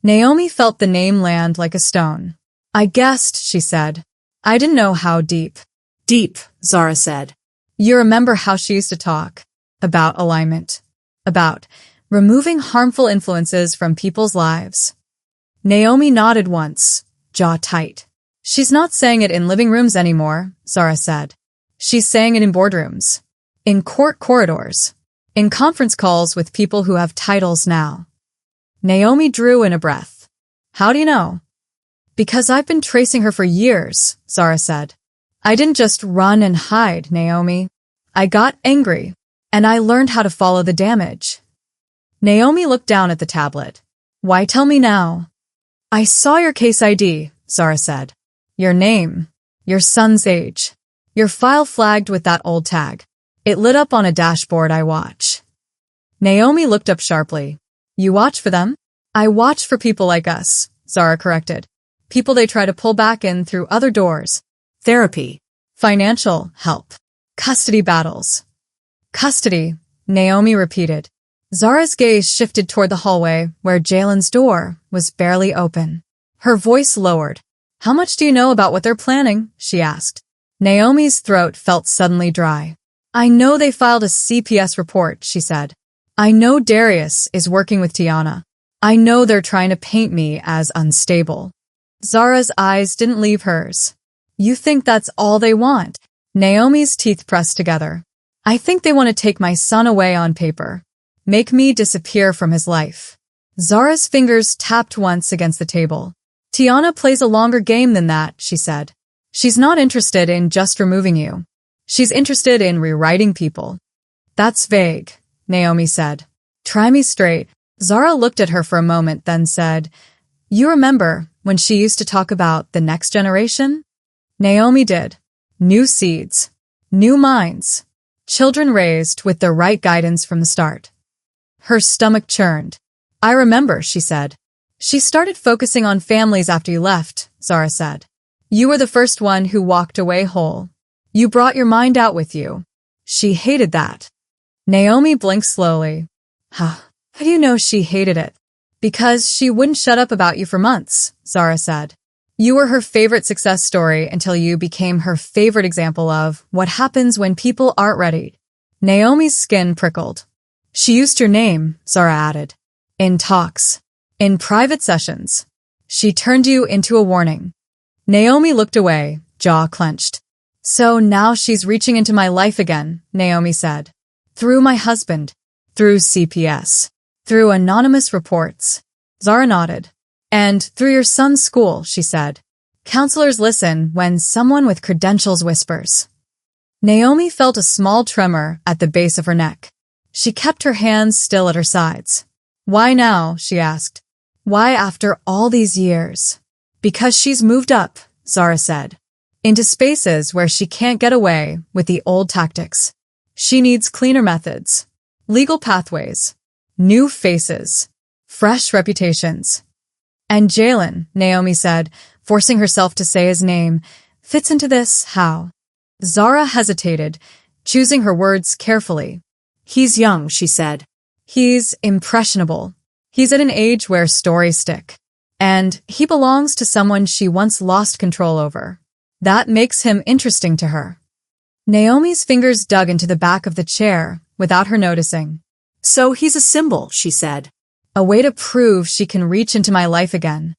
Naomi felt the name land like a stone. "I guessed," she said. "I didn't know how deep." "Deep," Zara said. "You remember how she used to talk? About alignment. About removing harmful influences from people's lives." Naomi nodded once, jaw tight. "She's not saying it in living rooms anymore," Zara said. "She's saying it in boardrooms. In court corridors. In conference calls with people who have titles now." Naomi drew in a breath. "How do you know?" "Because I've been tracing her for years," Zara said. "I didn't just run and hide, Naomi. I got angry, and I learned how to follow the damage." Naomi looked down at the tablet. "Why tell me now?" "I saw your case ID," Zara said. "Your name, your son's age, your file flagged with that old tag. It lit up on a dashboard I watch." Naomi looked up sharply. "You watch for them?" "I watch for people like us," Zara corrected. "People they try to pull back in through other doors. Therapy. Financial help. Custody battles." "Custody," Naomi repeated. Zara's gaze shifted toward the hallway where Jalen's door was barely open. Her voice lowered. "How much do you know about what they're planning?" she asked. Naomi's throat felt suddenly dry. "I know they filed a CPS report," she said. "I know Darius is working with Tiana. I know they're trying to paint me as unstable." Zara's eyes didn't leave hers. "You think that's all they want?" Naomi's teeth pressed together. "I think they want to take my son away on paper. Make me disappear from his life." Zara's fingers tapped once against the table. "Tiana plays a longer game than that," she said. "She's not interested in just removing you. She's interested in rewriting people." "That's vague," Naomi said. "Try me straight." Zara looked at her for a moment, then said, "You remember when she used to talk about the next generation?" Naomi did. New seeds. New minds. Children raised with the right guidance from the start. Her stomach churned. "I remember," she said. "She started focusing on families after you left," Zara said. "You were the first one who walked away whole. You brought your mind out with you. She hated that." Naomi blinked slowly. How do you know she hated it?" "Because she wouldn't shut up about you for months," Zara said. "You were her favorite success story until you became her favorite example of what happens when people aren't ready." Naomi's skin prickled. "She used your name," Zara added. "In talks. In private sessions. She turned you into a warning." Naomi looked away, jaw clenched. "So now she's reaching into my life again," Naomi said. "Through my husband. Through CPS. Through anonymous reports." Zara nodded. "And through your son's school," she said. "Counselors listen when someone with credentials whispers." Naomi felt a small tremor at the base of her neck. She kept her hands still at her sides. "Why now?" she asked. "Why after all these years?" "Because she's moved up," Zara said. "Into spaces where she can't get away with the old tactics. She needs cleaner methods. Legal pathways. New faces. Fresh reputations." "And Jalen," Naomi said, forcing herself to say his name, "fits into this, how?" Zara hesitated, choosing her words carefully. "He's young," she said. "He's impressionable. He's at an age where stories stick. And he belongs to someone she once lost control over. That makes him interesting to her." Naomi's fingers dug into the back of the chair without her noticing. So he's a symbol, she said. A way to prove she can reach into my life again.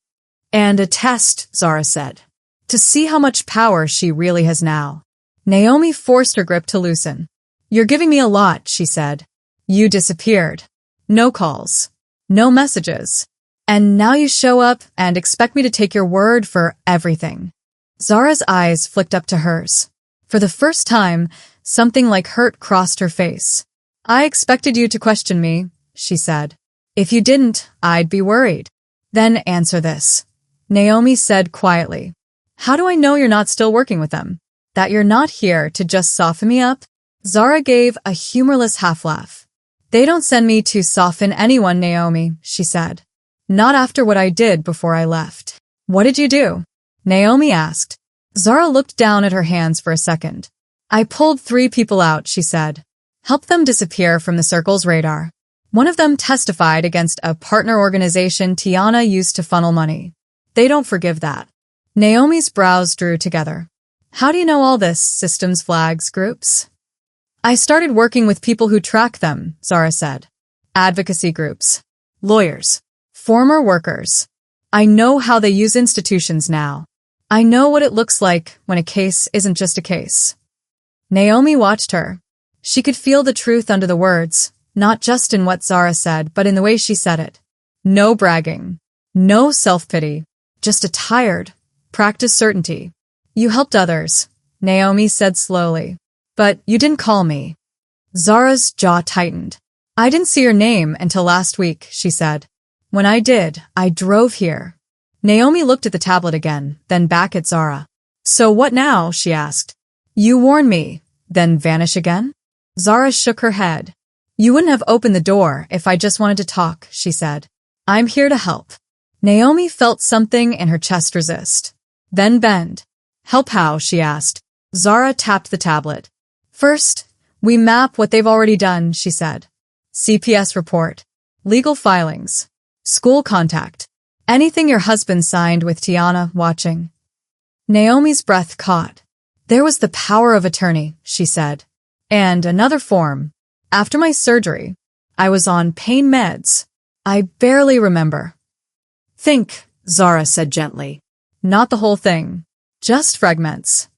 And a test, Zara said. To see how much power she really has now. Naomi forced her grip to loosen. You're giving me a lot, she said. You disappeared. No calls. No messages. And now you show up and expect me to take your word for everything. Zara's eyes flicked up to hers. For the first time, something like hurt crossed her face. I expected you to question me, she said. If you didn't, I'd be worried. Then answer this. Naomi said quietly. How do I know you're not still working with them? That you're not here to just soften me up? Zara gave a humorless half-laugh. They don't send me to soften anyone, Naomi, she said. Not after what I did before I left. What did you do? Naomi asked. Zara looked down at her hands for a second. I pulled 3 people out, she said. Helped them disappear from the circle's radar. One of them testified against a partner organization Tiana used to funnel money. They don't forgive that. Naomi's brows drew together. How do you know all this, systems flags groups? I started working with people who track them, Zara said. Advocacy groups. Lawyers. Former workers. I know how they use institutions now. I know what it looks like when a case isn't just a case. Naomi watched her. She could feel the truth under the words, not just in what Zara said, but in the way she said it. No bragging. No self-pity. Just a tired, practiced certainty. You helped others, Naomi said slowly. But you didn't call me. Zara's jaw tightened. I didn't see your name until last week, she said. When I did, I drove here. Naomi looked at the tablet again, then back at Zara. So what now? She asked. You warn me, then vanish again? Zara shook her head. You wouldn't have opened the door if I just wanted to talk, she said. I'm here to help. Naomi felt something in her chest resist. Then bend. Help how? She asked. Zara tapped the tablet. First, we map what they've already done, she said. CPS report. Legal filings. School contact. Anything your husband signed with Tiana watching. Naomi's breath caught. There was the power of attorney, she said. And another form. After my surgery, I was on pain meds. I barely remember. Think, Zara said gently. Not the whole thing. Just fragments.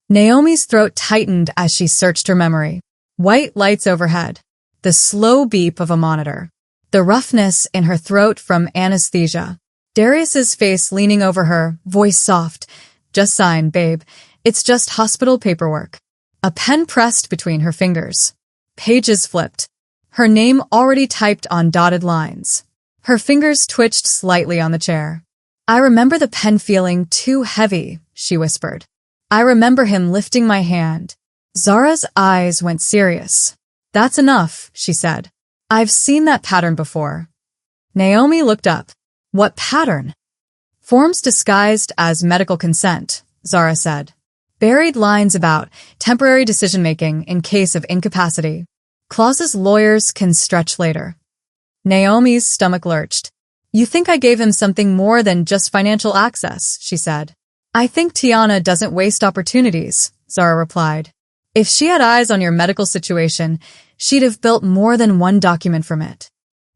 Naomi's throat tightened as she searched her memory. White lights overhead. The slow beep of a monitor. The roughness in her throat from anesthesia. Darius's face leaning over her, voice soft. Just sign, babe. It's just hospital paperwork. A pen pressed between her fingers. Pages flipped. Her name already typed on dotted lines. Her fingers twitched slightly on the chair. I remember the pen feeling too heavy, she whispered. I remember him lifting my hand. Zara's eyes went serious. That's enough, she said. I've seen that pattern before. Naomi looked up. What pattern? Forms disguised as medical consent, Zara said. Buried lines about temporary decision-making in case of incapacity. Clauses lawyers can stretch later. Naomi's stomach lurched. You think I gave him something more than just financial access, she said. I think Tiana doesn't waste opportunities, Zara replied. If she had eyes on your medical situation, she'd have built more than one document from it.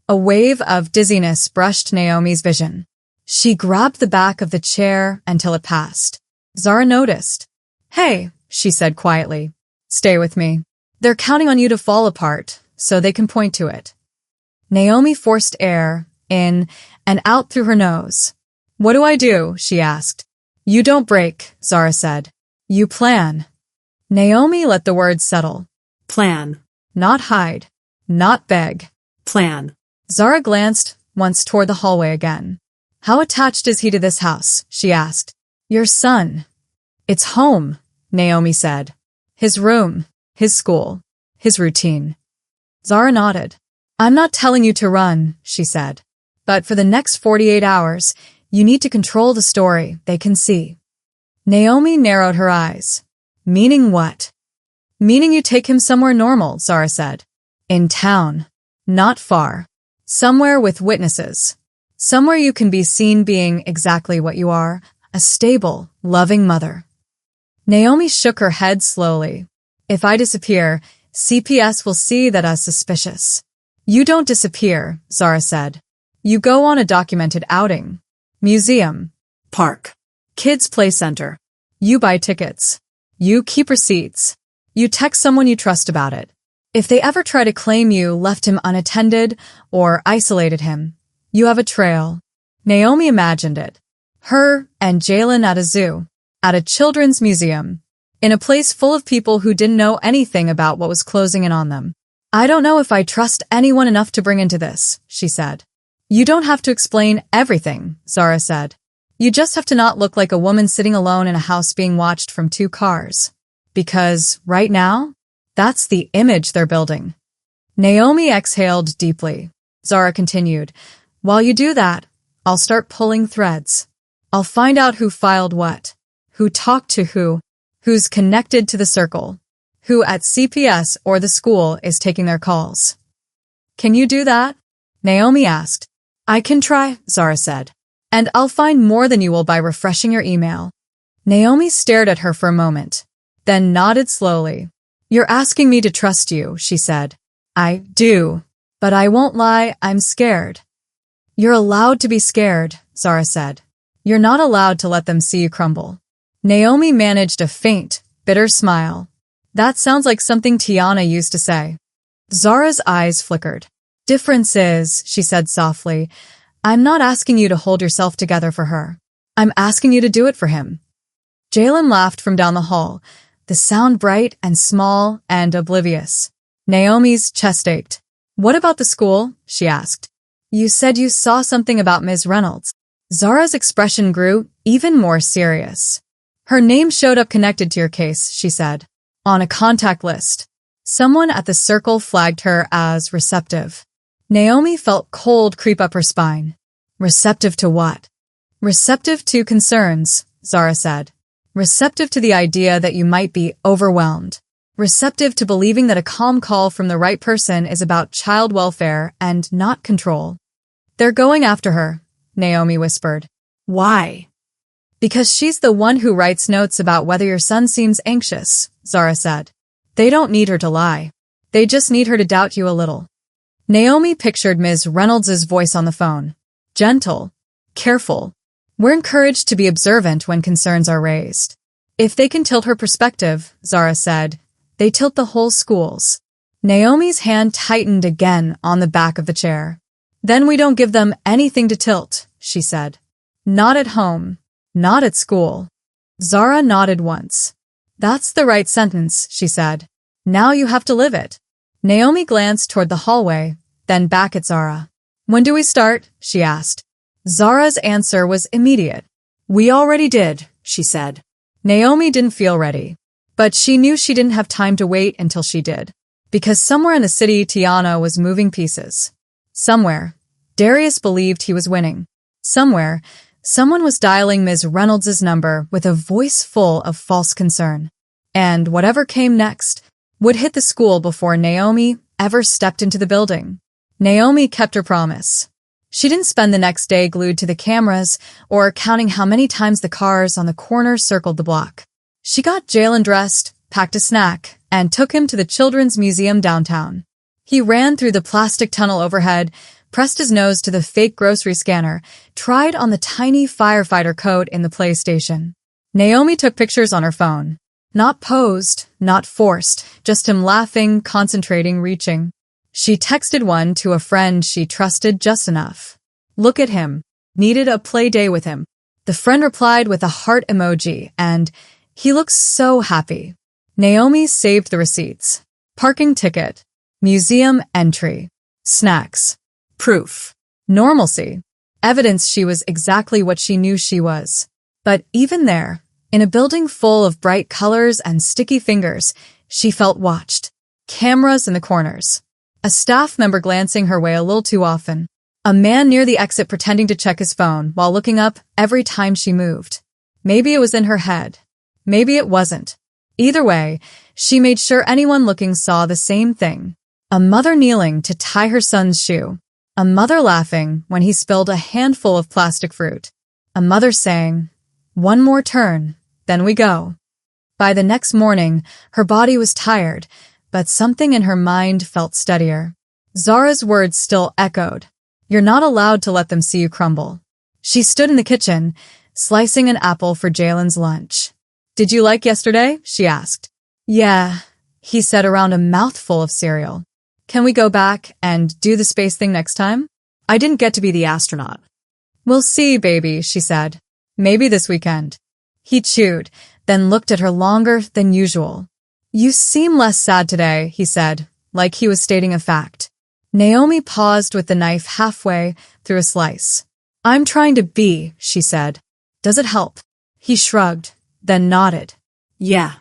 A wave of dizziness brushed Naomi's vision. She grabbed the back of the chair until it passed. Zara noticed. Hey, she said quietly. Stay with me. They're counting on you to fall apart, so they can point to it. Naomi forced air in and out through her nose. What do I do? She asked. You don't break, Zara said. You plan. Naomi let the words settle. Plan. Not hide. Not beg. Plan. Zara glanced once toward the hallway again. How attached is he to this house? She asked. Your son. It's home, Naomi said. His room, his school, his routine. Zara nodded. I'm not telling you to run, she said. But for the next 48 hours, you need to control the story they can see. Naomi narrowed her eyes. Meaning what? Meaning you take him somewhere normal, Zara said. In town. Not far. Somewhere with witnesses. Somewhere you can be seen being exactly what you are, a stable, loving mother. Naomi shook her head slowly. If I disappear, CPS will see that as suspicious. You don't disappear, Zara said. You go on a documented outing. Museum. Park. Kids Play Center. You buy tickets. You keep receipts. You text someone you trust about it. If they ever try to claim you left him unattended or isolated him, you have a trail. Naomi imagined it. Her and Jalen at a zoo, at a children's museum, in a place full of people who didn't know anything about what was closing in on them. I don't know if I trust anyone enough to bring into this, she said. You don't have to explain everything, Zara said. You just have to not look like a woman sitting alone in a house being watched from 2 cars. Because, right now, that's the image they're building. Naomi exhaled deeply. Zara continued, While you do that, I'll start pulling threads. I'll find out who filed what, who talked to who's connected to the circle, who at CPS or the school is taking their calls. Can you do that? Naomi asked. I can try, Zara said. And I'll find more than you will by refreshing your email. Naomi stared at her for a moment, then nodded slowly. You're asking me to trust you, she said. I do, but I won't lie, I'm scared. You're allowed to be scared, Zara said. You're not allowed to let them see you crumble. Naomi managed a faint, bitter smile. That sounds like something Tiana used to say. Zara's eyes flickered. Difference is, she said softly, I'm not asking you to hold yourself together for her. I'm asking you to do it for him. Jalen laughed from down the hall, the sound bright and small and oblivious. Naomi's chest ached. What about the school? She asked. You said you saw something about Ms. Reynolds. Zara's expression grew even more serious. Her name showed up connected to your case, she said. On a contact list. Someone at the circle flagged her as receptive. Naomi felt cold creep up her spine. Receptive to what? Receptive to concerns, Zara said. Receptive to the idea that you might be overwhelmed. Receptive to believing that a calm call from the right person is about child welfare and not control. They're going after her, Naomi whispered. Why? Because she's the one who writes notes about whether your son seems anxious, Zara said. They don't need her to lie. They just need her to doubt you a little. Naomi pictured Ms. Reynolds's voice on the phone. Gentle. Careful. We're encouraged to be observant when concerns are raised. If they can tilt her perspective, Zara said, they tilt the whole school's. Naomi's hand tightened again on the back of the chair. Then we don't give them anything to tilt, she said. Not at home. Not at school. Zara nodded once. That's the right sentence, she said. Now you have to live it. Naomi glanced toward the hallway, then back at Zara. When do we start? She asked. Zara's answer was immediate. We already did, she said. Naomi didn't feel ready, but she knew she didn't have time to wait until she did. Because somewhere in the city, Tiana was moving pieces. Somewhere, Darius believed he was winning. Somewhere, someone was dialing Ms. Reynolds's number with a voice full of false concern. And whatever came next would hit the school before Naomi ever stepped into the building. Naomi kept her promise. She didn't spend the next day glued to the cameras or counting how many times the cars on the corner circled the block. She got Jalen dressed, packed a snack, and took him to the Children's Museum downtown. He ran through the plastic tunnel overhead, pressed his nose to the fake grocery scanner, tried on the tiny firefighter coat in the PlayStation. Naomi took pictures on her phone. Not posed, not forced, just him laughing, concentrating, reaching. She texted one to a friend she trusted just enough. Look at him. Needed a play day with him. The friend replied with a heart emoji, and he looks so happy. Naomi saved the receipts. Parking ticket. Museum entry. Snacks. Proof. Normalcy. Evidence she was exactly what she knew she was. But even there, in a building full of bright colors and sticky fingers, she felt watched. Cameras in the corners. A staff member glancing her way a little too often. A man near the exit pretending to check his phone while looking up every time she moved. Maybe it was in her head. Maybe it wasn't. Either way, she made sure anyone looking saw the same thing. A mother kneeling to tie her son's shoe. A mother laughing when he spilled a handful of plastic fruit. A mother saying, "One more turn, then we go." By the next morning, her body was tired, but something in her mind felt steadier. Zara's words still echoed. You're not allowed to let them see you crumble. She stood in the kitchen, slicing an apple for Jalen's lunch. Did you like yesterday? She asked. Yeah, he said around a mouthful of cereal. Can we go back and do the space thing next time? I didn't get to be the astronaut. We'll see, baby, she said. Maybe this weekend. He chewed, then looked at her longer than usual. You seem less sad today, he said, like he was stating a fact. Naomi paused with the knife halfway through a slice. I'm trying to be, she said. Does it help? He shrugged, then nodded. Yeah.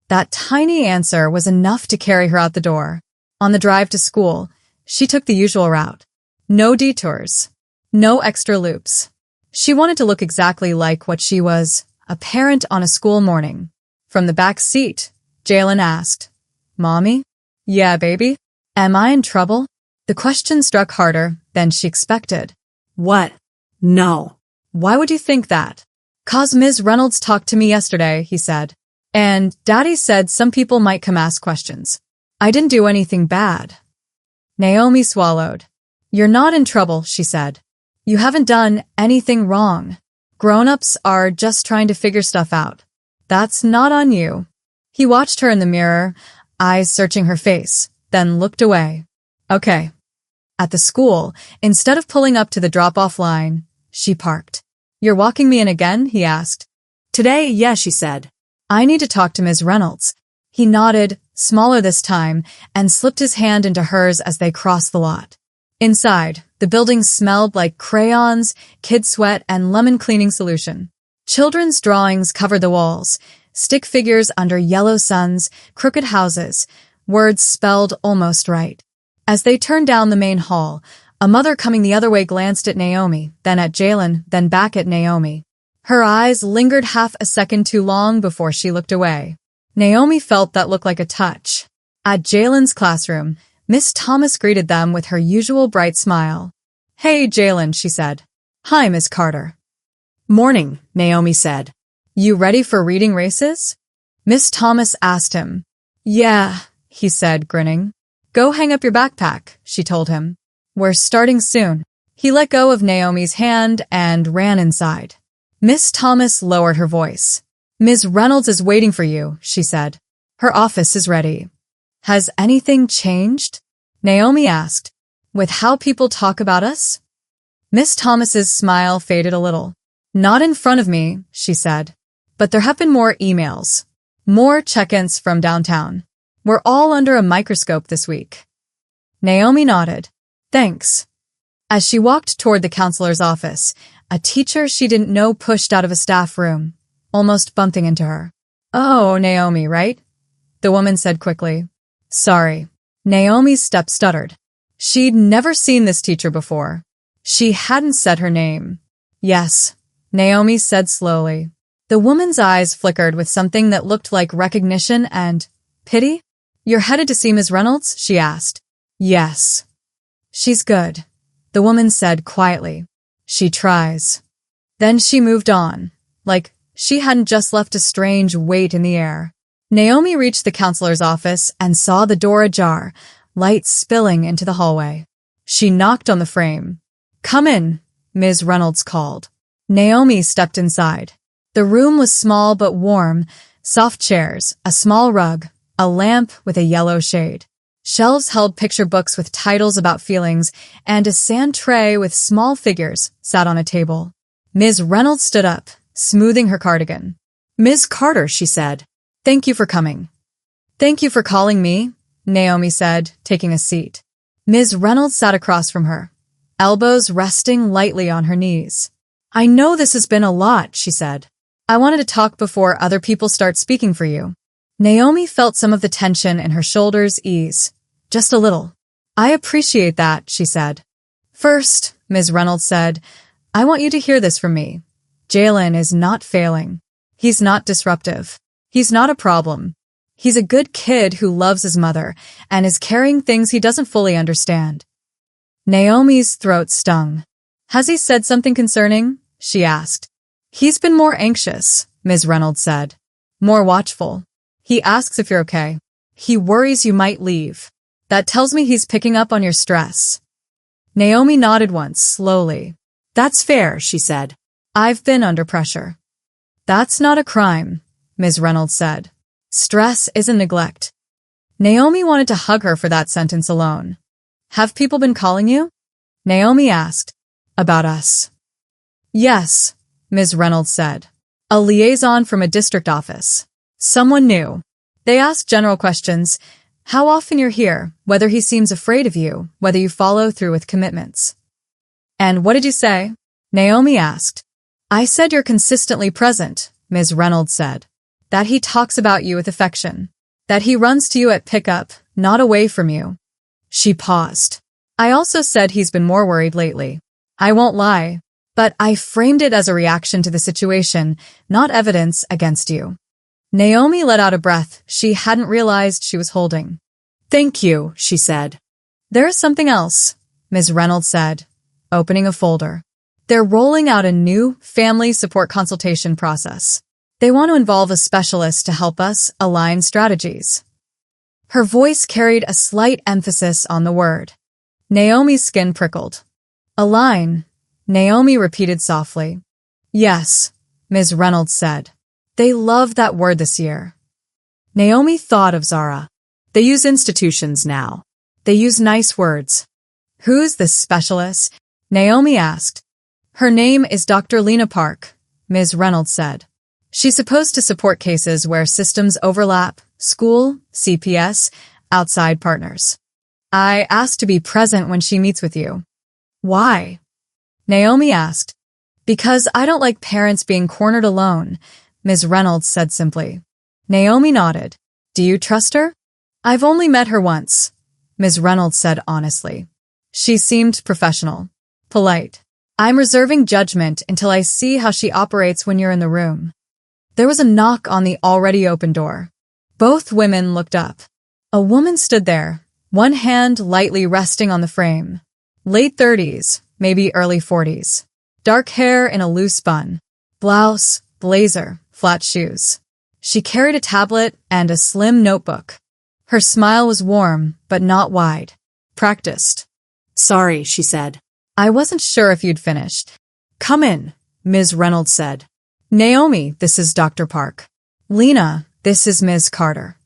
That tiny answer was enough to carry her out the door. On the drive to school, she took the usual route. No detours. No extra loops. She wanted to look exactly like what she was, a parent on a school morning. From the back seat, Jalen asked, Mommy? Yeah, baby? Am I in trouble? The question struck harder than she expected. What? No. Why would you think that? 'Cause Ms. Reynolds talked to me yesterday, he said. And Daddy said some people might come ask questions. I didn't do anything bad. Naomi swallowed. You're not in trouble, she said. You haven't done anything wrong. Grown-ups are just trying to figure stuff out. That's not on you. He watched her in the mirror, eyes searching her face, then looked away. Okay. At the school, instead of pulling up to the drop-off line, she parked. You're walking me in again? He asked. Today, yeah, she said. I need to talk to Ms. Reynolds. He nodded, smaller this time, and slipped his hand into hers as they crossed the lot. Inside, the building smelled like crayons, kid sweat, and lemon cleaning solution. Children's drawings covered the walls, stick figures under yellow suns, crooked houses, words spelled almost right. As they turned down the main hall, a mother coming the other way glanced at Naomi, then at Jalen, then back at Naomi. Her eyes lingered half a second too long before she looked away. Naomi felt that look like a touch. At Jalen's classroom, Miss Thomas greeted them with her usual bright smile. Hey, Jalen, she said. Hi, Miss Carter. Morning, Naomi said. You ready for reading races? Miss Thomas asked him. Yeah, he said, grinning. Go hang up your backpack, she told him. We're starting soon. He let go of Naomi's hand and ran inside. Miss Thomas lowered her voice. Ms. Reynolds is waiting for you, she said. Her office is ready. Has anything changed? Naomi asked. With how people talk about us? Miss Thomas's smile faded a little. Not in front of me, she said. But there have been more emails. More check-ins from downtown. We're all under a microscope this week. Naomi nodded. Thanks. As she walked toward the counselor's office, a teacher she didn't know pushed out of a staff room, almost bumping into her. Oh, Naomi, right? The woman said quickly. Sorry. Naomi's step stuttered. She'd never seen this teacher before. She hadn't said her name. Yes, Naomi said slowly. The woman's eyes flickered with something that looked like recognition and pity. You're headed to see Ms. Reynolds? She asked. Yes. She's good, the woman said quietly. She tries. Then she moved on, like she hadn't just left a strange weight in the air. Naomi reached the counselor's office and saw the door ajar, light spilling into the hallway. She knocked on the frame. Come in, Ms. Reynolds called. Naomi stepped inside. The room was small but warm, soft chairs, a small rug, a lamp with a yellow shade. Shelves held picture books with titles about feelings, and a sand tray with small figures sat on a table. Ms. Reynolds stood up, smoothing her cardigan. Ms. Carter, she said. Thank you for coming. Thank you for calling me, Naomi said, taking a seat. Ms. Reynolds sat across from her, elbows resting lightly on her knees. I know this has been a lot, she said. I wanted to talk before other people start speaking for you. Naomi felt some of the tension in her shoulders ease. Just a little. I appreciate that, she said. First, Ms. Reynolds said, I want you to hear this from me. Jalen is not failing. He's not disruptive. He's not a problem. He's a good kid who loves his mother and is carrying things he doesn't fully understand. Naomi's throat stung. Has he said something concerning? She asked. He's been more anxious, Ms. Reynolds said. More watchful. He asks if you're okay. He worries you might leave. That tells me he's picking up on your stress. Naomi nodded once, slowly. That's fair, she said. I've been under pressure. That's not a crime, Ms. Reynolds said. Stress isn't neglect. Naomi wanted to hug her for that sentence alone. Have people been calling you? Naomi asked. About us. Yes, Ms. Reynolds said. A liaison from a district office. Someone new. They asked general questions. How often you're here, whether he seems afraid of you, whether you follow through with commitments. And what did you say? Naomi asked. I said you're consistently present, Ms. Reynolds said. That he talks about you with affection. That he runs to you at pickup, not away from you. She paused. I also said he's been more worried lately. I won't lie, but I framed it as a reaction to the situation, not evidence against you. Naomi let out a breath she hadn't realized she was holding. Thank you, she said. There is something else, Ms. Reynolds said, opening a folder. They're rolling out a new family support consultation process. They want to involve a specialist to help us align strategies. Her voice carried a slight emphasis on the word. Naomi's skin prickled. Align, Naomi repeated softly. Yes, Ms. Reynolds said. They love that word this year. Naomi thought of Zara. They use institutions now. They use nice words. Who's the specialist? Naomi asked. Her name is Dr. Lena Park, Ms. Reynolds said. She's supposed to support cases where systems overlap, school, CPS, outside partners. I asked to be present when she meets with you. Why? Naomi asked. Because I don't like parents being cornered alone, Ms. Reynolds said simply. Naomi nodded. Do you trust her? I've only met her once, Ms. Reynolds said honestly. She seemed professional, polite. I'm reserving judgment until I see how she operates when you're in the room. There was a knock on the already open door. Both women looked up. A woman stood there, one hand lightly resting on the frame. Late 30s, maybe early 40s. Dark hair in a loose bun. Blouse, blazer, flat shoes. She carried a tablet and a slim notebook. Her smile was warm, but not wide. Practiced. Sorry, she said. I wasn't sure if you'd finished. Come in, Ms. Reynolds said. Naomi, this is Dr. Park. Lena, this is Ms. Carter.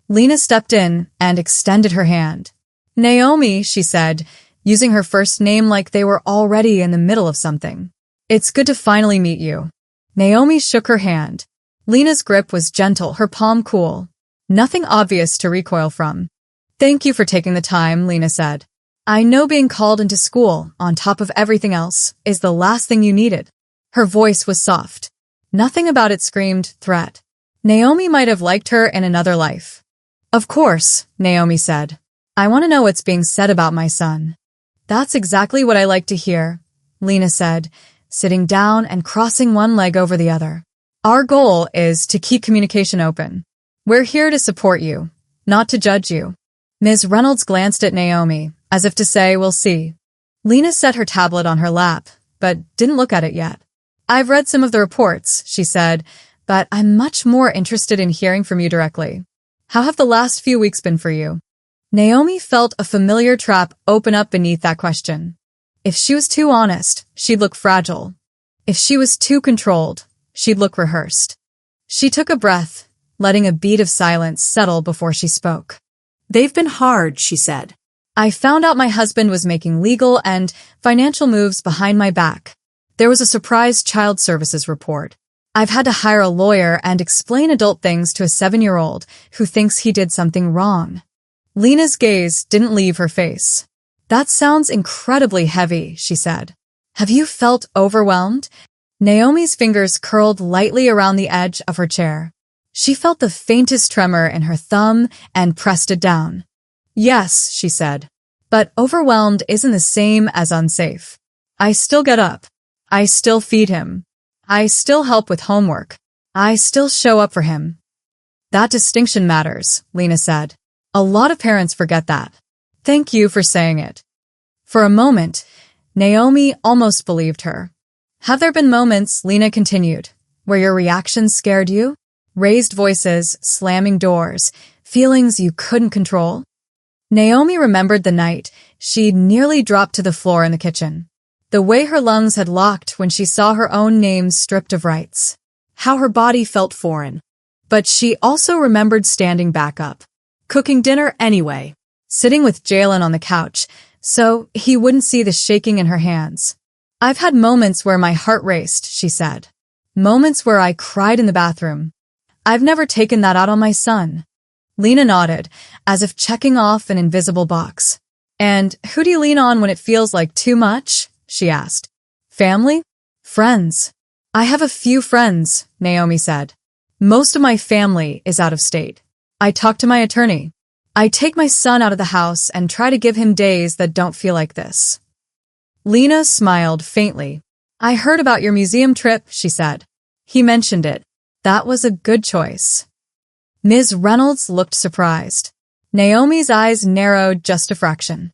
Lena stepped in and extended her hand. Naomi, she said, using her first name like they were already in the middle of something. It's good to finally meet you. Naomi shook her hand. Lena's grip was gentle, her palm cool. Nothing obvious to recoil from. Thank you for taking the time, Lena said. I know being called into school, on top of everything else, is the last thing you needed. Her voice was soft. Nothing about it screamed threat. Naomi might have liked her in another life. Of course, Naomi said. I want to know what's being said about my son. That's exactly what I like to hear, Lena said, sitting down and crossing one leg over the other. Our goal is to keep communication open. We're here to support you, not to judge you. Ms. Reynolds glanced at Naomi, as if to say, we'll see. Lena set her tablet on her lap, but didn't look at it yet. I've read some of the reports, she said, but I'm much more interested in hearing from you directly. How have the last few weeks been for you? Naomi felt a familiar trap open up beneath that question. If she was too honest, she'd look fragile. If she was too controlled, she'd look rehearsed. She took a breath, letting a beat of silence settle before she spoke. They've been hard, she said. I found out my husband was making legal and financial moves behind my back. There was a surprise child services report. I've had to hire a lawyer and explain adult things to a 7-year-old who thinks he did something wrong. Lena's gaze didn't leave her face. That sounds incredibly heavy, she said. Have you felt overwhelmed? Naomi's fingers curled lightly around the edge of her chair. She felt the faintest tremor in her thumb and pressed it down. Yes, she said. But overwhelmed isn't the same as unsafe. I still get up. I still feed him. I still help with homework. I still show up for him. That distinction matters, Lena said. A lot of parents forget that. Thank you for saying it. For a moment, Naomi almost believed her. Have there been moments, Lena continued, where your reaction scared you? Raised voices, slamming doors, feelings you couldn't control. Naomi remembered the night she'd nearly dropped to the floor in the kitchen. The way her lungs had locked when she saw her own name stripped of rights. How her body felt foreign. But she also remembered standing back up. Cooking dinner anyway. Sitting with Jalen on the couch, so he wouldn't see the shaking in her hands. I've had moments where my heart raced, she said. Moments where I cried in the bathroom. I've never taken that out on my son. Lena nodded, as if checking off an invisible box. And who do you lean on when it feels like too much? She asked. Family? Friends. I have a few friends, Naomi said. Most of my family is out of state. I talk to my attorney. I take my son out of the house and try to give him days that don't feel like this. Lena smiled faintly. I heard about your museum trip, she said. He mentioned it. That was a good choice. Ms. Reynolds looked surprised. Naomi's eyes narrowed just a fraction.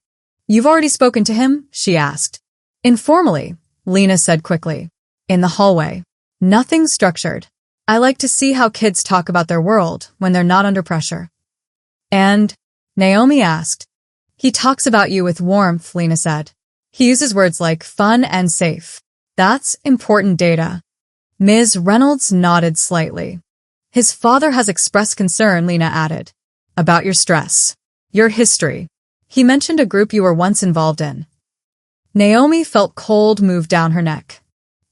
You've already spoken to him? She asked. Informally, Lena said quickly. In the hallway. Nothing structured. I like to see how kids talk about their world when they're not under pressure. And? Naomi asked. He talks about you with warmth, Lena said. He uses words like fun and safe. That's important data. Ms. Reynolds nodded slightly. His father has expressed concern, Lena added. About your stress. Your history. He mentioned a group you were once involved in. Naomi felt cold move down her neck.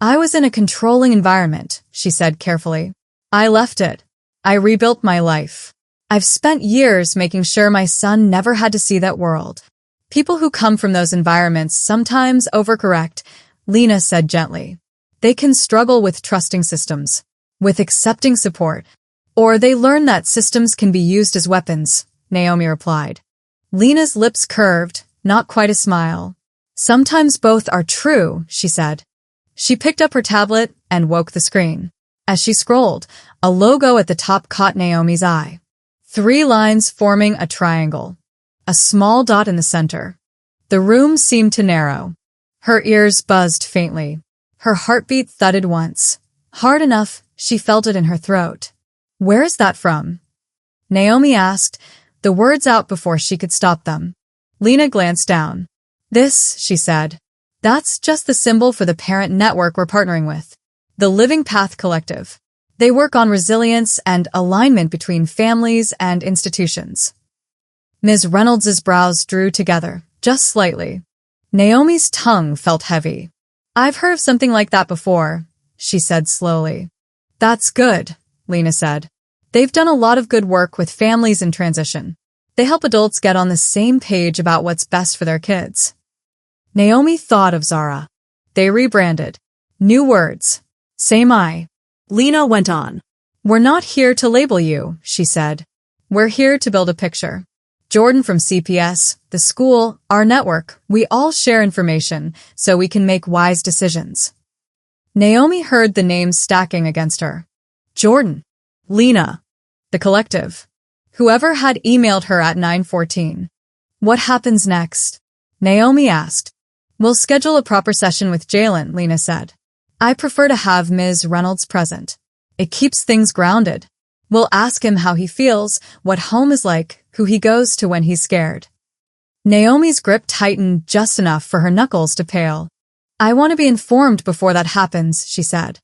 I was in a controlling environment, she said carefully. I left it. I rebuilt my life. I've spent years making sure my son never had to see that world. People who come from those environments sometimes overcorrect, Lena said gently. They can struggle with trusting systems, with accepting support, or they learn that systems can be used as weapons, Naomi replied. Lena's lips curved, not quite a smile. Sometimes both are true, she said. She picked up her tablet and woke the screen. As she scrolled, a logo at the top caught Naomi's eye. 3 lines forming a triangle. A small dot in the center. The room seemed to narrow. Her ears buzzed faintly. Her heartbeat thudded once. Hard enough, she felt it in her throat. Where is that from? Naomi asked, the words out before she could stop them. Lena glanced down. This, she said. That's just the symbol for the parent network we're partnering with. The Living Path Collective. They work on resilience and alignment between families and institutions. Ms. Reynolds's brows drew together, just slightly. Naomi's tongue felt heavy. I've heard of something like that before, she said slowly. That's good, Lena said. They've done a lot of good work with families in transition. They help adults get on the same page about what's best for their kids. Naomi thought of Zara. They rebranded. New words. Same eye. Lena went on. We're not here to label you, she said. We're here to build a picture. Jordan from CPS, the school, our network, we all share information so we can make wise decisions. Naomi heard the names stacking against her. Jordan. Lena. The collective. Whoever had emailed her at 9:14. What happens next? Naomi asked. We'll schedule a proper session with Jalen, Lena said. I prefer to have Ms. Reynolds present. It keeps things grounded. We'll ask him how he feels, what home is like, who he goes to when he's scared. Naomi's grip tightened just enough for her knuckles to pale. I want to be informed before that happens, she said.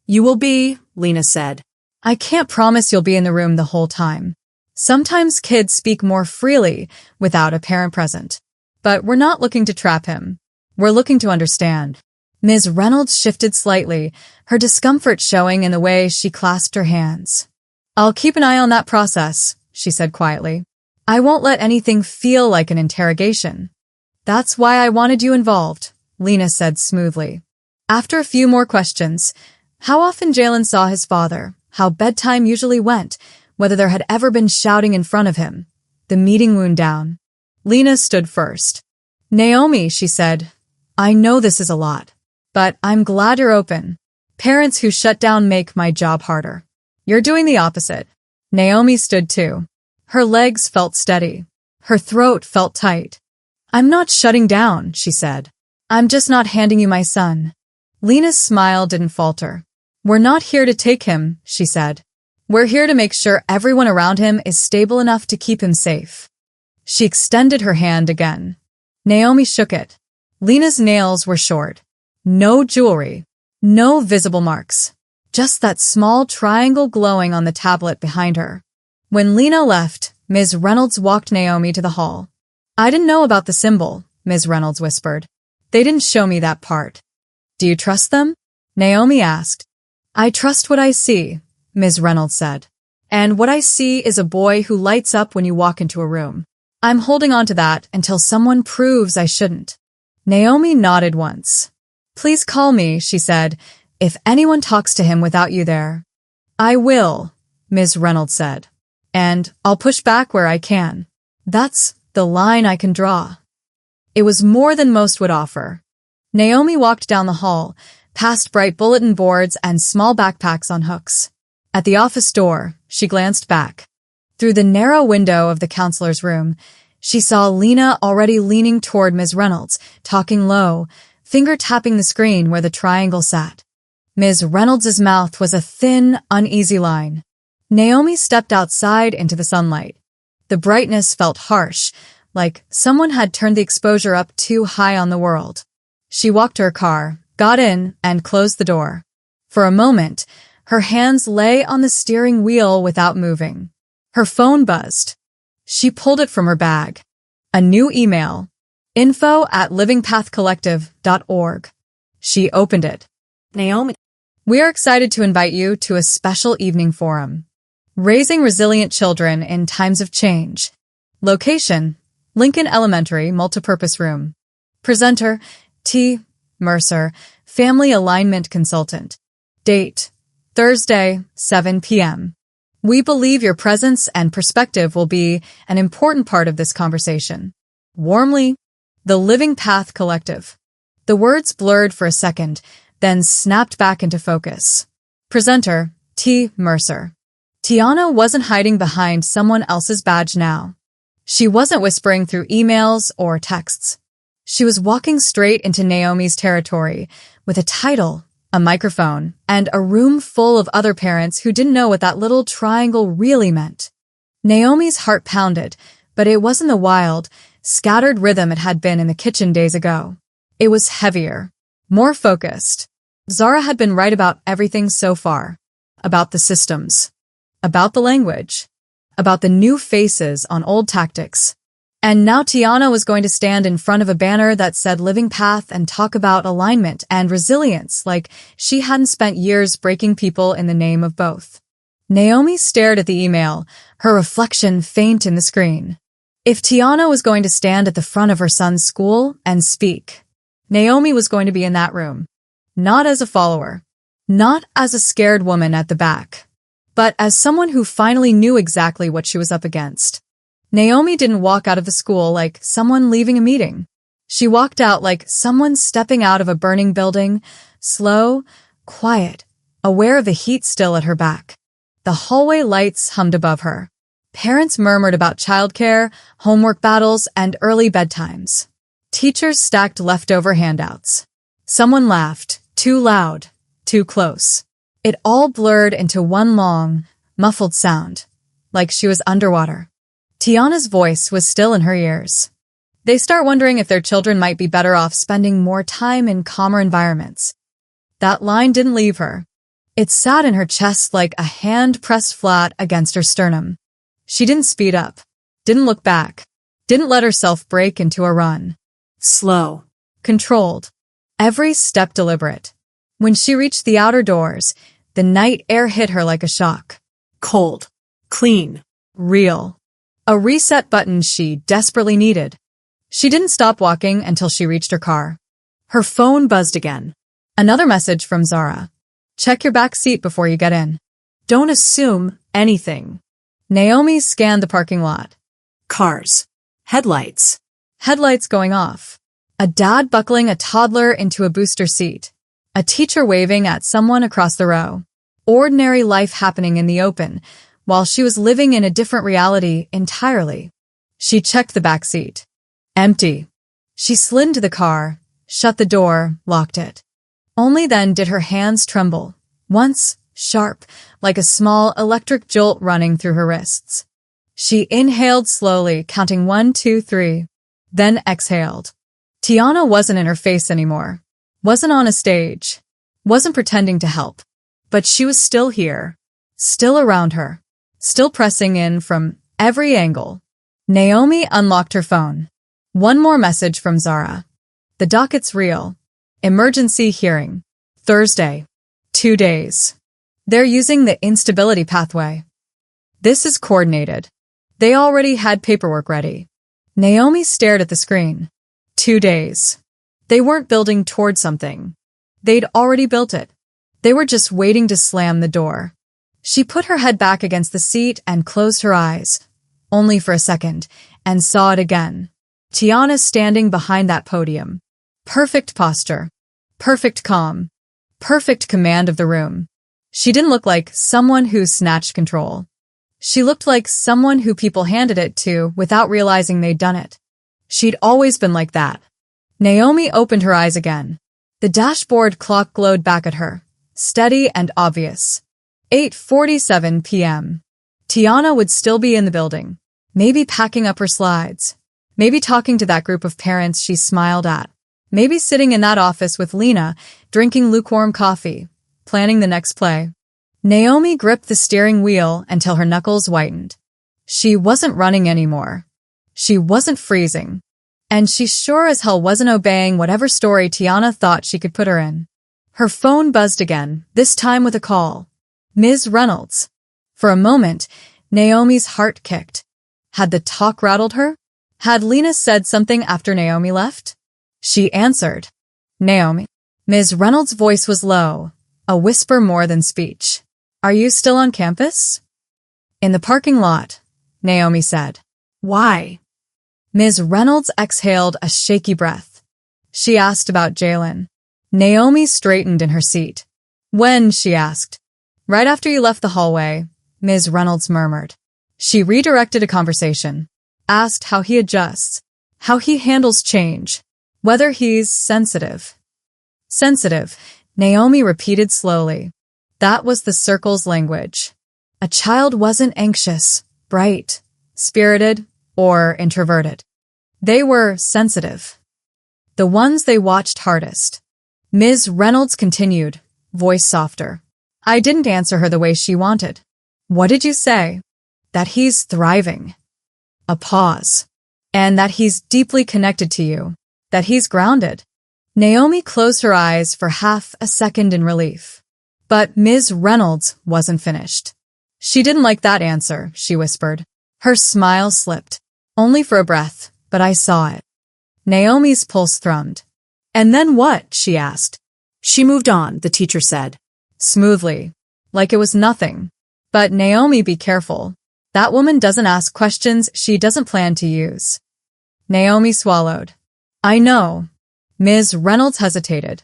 You will be, Lena said. I can't promise you'll be in the room the whole time. Sometimes kids speak more freely without a parent present. But we're not looking to trap him. We're looking to understand. Ms. Reynolds shifted slightly, her discomfort showing in the way she clasped her hands. I'll keep an eye on that process, she said quietly. I won't let anything feel like an interrogation. That's why I wanted you involved, Lena said smoothly. After a few more questions, how often Jalen saw his father, how bedtime usually went, whether there had ever been shouting in front of him, the meeting wound down. Lena stood first. Naomi, she said, I know this is a lot, but I'm glad you're open. Parents who shut down make my job harder. You're doing the opposite. Naomi stood too. Her legs felt steady. Her throat felt tight. I'm not shutting down, she said. I'm just not handing you my son. Lena's smile didn't falter. We're not here to take him, she said. We're here to make sure everyone around him is stable enough to keep him safe. She extended her hand again. Naomi shook it. Lena's nails were short. No jewelry. No visible marks. Just that small triangle glowing on the tablet behind her. When Lena left, Ms. Reynolds walked Naomi to the hall. I didn't know about the symbol, Ms. Reynolds whispered. They didn't show me that part. Do you trust them? Naomi asked. I trust what I see, Ms. Reynolds said. And what I see is a boy who lights up when you walk into a room. I'm holding on to that until someone proves I shouldn't. Naomi nodded once. Please call me, she said, if anyone talks to him without you there. I will, Ms. Reynolds said. And I'll push back where I can. That's the line I can draw. It was more than most would offer. Naomi walked down the hall, past bright bulletin boards and small backpacks on hooks. At the office door, she glanced back. Through the narrow window of the counselor's room, she saw Lena already leaning toward Ms. Reynolds, talking low, finger-tapping the screen where the triangle sat. Ms. Reynolds's mouth was a thin, uneasy line. Naomi stepped outside into the sunlight. The brightness felt harsh, like someone had turned the exposure up too high on the world. She walked to her car, got in, and closed the door. For a moment, her hands lay on the steering wheel without moving. Her phone buzzed. She pulled it from her bag. A new email. info@livingpathcollective.org. She opened it. Naomi. We are excited to invite you to a special evening forum. Raising Resilient Children in Times of Change. Location, Lincoln Elementary Multipurpose Room. Presenter, T. Mercer, Family Alignment Consultant. Date, Thursday, 7 p.m. We believe your presence and perspective will be an important part of this conversation. Warmly, the Living Path Collective. The words blurred for a second, then snapped back into focus. Presenter, T. Mercer. Tiana wasn't hiding behind someone else's badge now. She wasn't whispering through emails or texts. She was walking straight into Naomi's territory with a title, a microphone, and a room full of other parents who didn't know what that little triangle really meant. Naomi's heart pounded, but it wasn't the wild, scattered rhythm it had been in the kitchen days ago. It was heavier, more focused. Zara had been right about everything so far. About the systems. About the language. About the new faces on old tactics. And now Tiana was going to stand in front of a banner that said Living Path and talk about alignment and resilience like she hadn't spent years breaking people in the name of both. Naomi stared at the email, her reflection faint in the screen. If Tiana was going to stand at the front of her son's school and speak, Naomi was going to be in that room. Not as a follower. Not as a scared woman at the back. But as someone who finally knew exactly what she was up against. Naomi didn't walk out of the school like someone leaving a meeting. She walked out like someone stepping out of a burning building, slow, quiet, aware of the heat still at her back. The hallway lights hummed above her. Parents murmured about childcare, homework battles, and early bedtimes. Teachers stacked leftover handouts. Someone laughed, too loud, too close. It all blurred into one long, muffled sound, like she was underwater. Tiana's voice was still in her ears. They start wondering if their children might be better off spending more time in calmer environments. That line didn't leave her. It sat in her chest like a hand pressed flat against her sternum. She didn't speed up, didn't look back, didn't let herself break into a run. Slow. Controlled. Every step deliberate. When she reached the outer doors, the night air hit her like a shock. Cold. Clean. Real. A reset button she desperately needed. She didn't stop walking until she reached her car. Her phone buzzed again. Another message from Zara. Check your back seat before you get in. Don't assume anything. Naomi scanned the parking lot. Cars. Headlights. Headlights going off. A dad buckling a toddler into a booster seat. A teacher waving at someone across the row. Ordinary life happening in the open, while she was living in a different reality entirely. She checked the back seat. Empty. She slid into the car, shut the door, locked it. Only then did her hands tremble. Once, sharp, like a small electric jolt running through her wrists. She inhaled slowly, counting 1, 2, 3, then exhaled. Tiana wasn't in her face anymore, wasn't on a stage, wasn't pretending to help. But she was still here, still around her, still pressing in from every angle. Naomi unlocked her phone. One more message from Zara. The docket's real. Emergency hearing. Thursday. 2 days. They're using the instability pathway. This is coordinated. They already had paperwork ready. Naomi stared at the screen. 2 days. They weren't building toward something. They'd already built it. They were just waiting to slam the door. She put her head back against the seat and closed her eyes, only for a second, and saw it again. Tiana standing behind that podium. Perfect posture. Perfect calm. Perfect command of the room. She didn't look like someone who snatched control. She looked like someone who people handed it to without realizing they'd done it. She'd always been like that. Naomi opened her eyes again. The dashboard clock glowed back at her, steady and obvious. 8:47 p.m. Tiana would still be in the building, maybe packing up her slides, maybe talking to that group of parents she smiled at, maybe sitting in that office with Lena, drinking lukewarm coffee, planning the next play. Naomi gripped the steering wheel until her knuckles whitened. She wasn't running anymore. She wasn't freezing. And she sure as hell wasn't obeying whatever story Tiana thought she could put her in. Her phone buzzed again, this time with a call. Ms. Reynolds. For a moment, Naomi's heart kicked. Had the talk rattled her? Had Lena said something after Naomi left? She answered. Naomi. Ms. Reynolds' voice was low, a whisper more than speech. Are you still on campus? In the parking lot, Naomi said. Why? Ms. Reynolds exhaled a shaky breath. She asked about Jalen. Naomi straightened in her seat. When? She asked. Right after you left the hallway, Ms. Reynolds murmured. She redirected a conversation, asked how he adjusts, how he handles change, whether he's sensitive. Sensitive, Naomi repeated slowly. That was the circle's language. A child wasn't anxious, bright, spirited, or introverted. They were sensitive. The ones they watched hardest. Ms. Reynolds continued, voice softer. I didn't answer her the way she wanted. What did you say? That he's thriving. A pause. And that he's deeply connected to you. That he's grounded. Naomi closed her eyes for half a second in relief. But Ms. Reynolds wasn't finished. She didn't like that answer, she whispered. Her smile slipped. Only for a breath, but I saw it. Naomi's pulse thrummed. And then what? She asked. She moved on, the teacher said. Smoothly, like it was nothing. But Naomi, be careful. That woman doesn't ask questions she doesn't plan to use. Naomi swallowed. I know. Ms. Reynolds hesitated.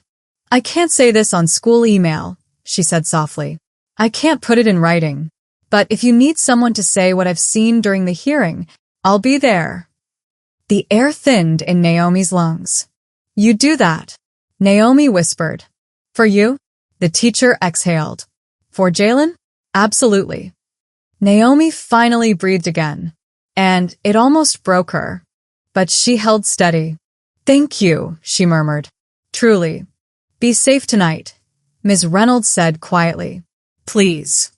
I can't say this on school email, she said softly. I can't put it in writing. But if you need someone to say what I've seen during the hearing, I'll be there. The air thinned in Naomi's lungs. You do that, Naomi whispered. For you? The teacher exhaled. For Jalen? Absolutely. Naomi finally breathed again, and it almost broke her. But she held steady. Thank you, she murmured. Truly. Be safe tonight, Ms. Reynolds said quietly. Please.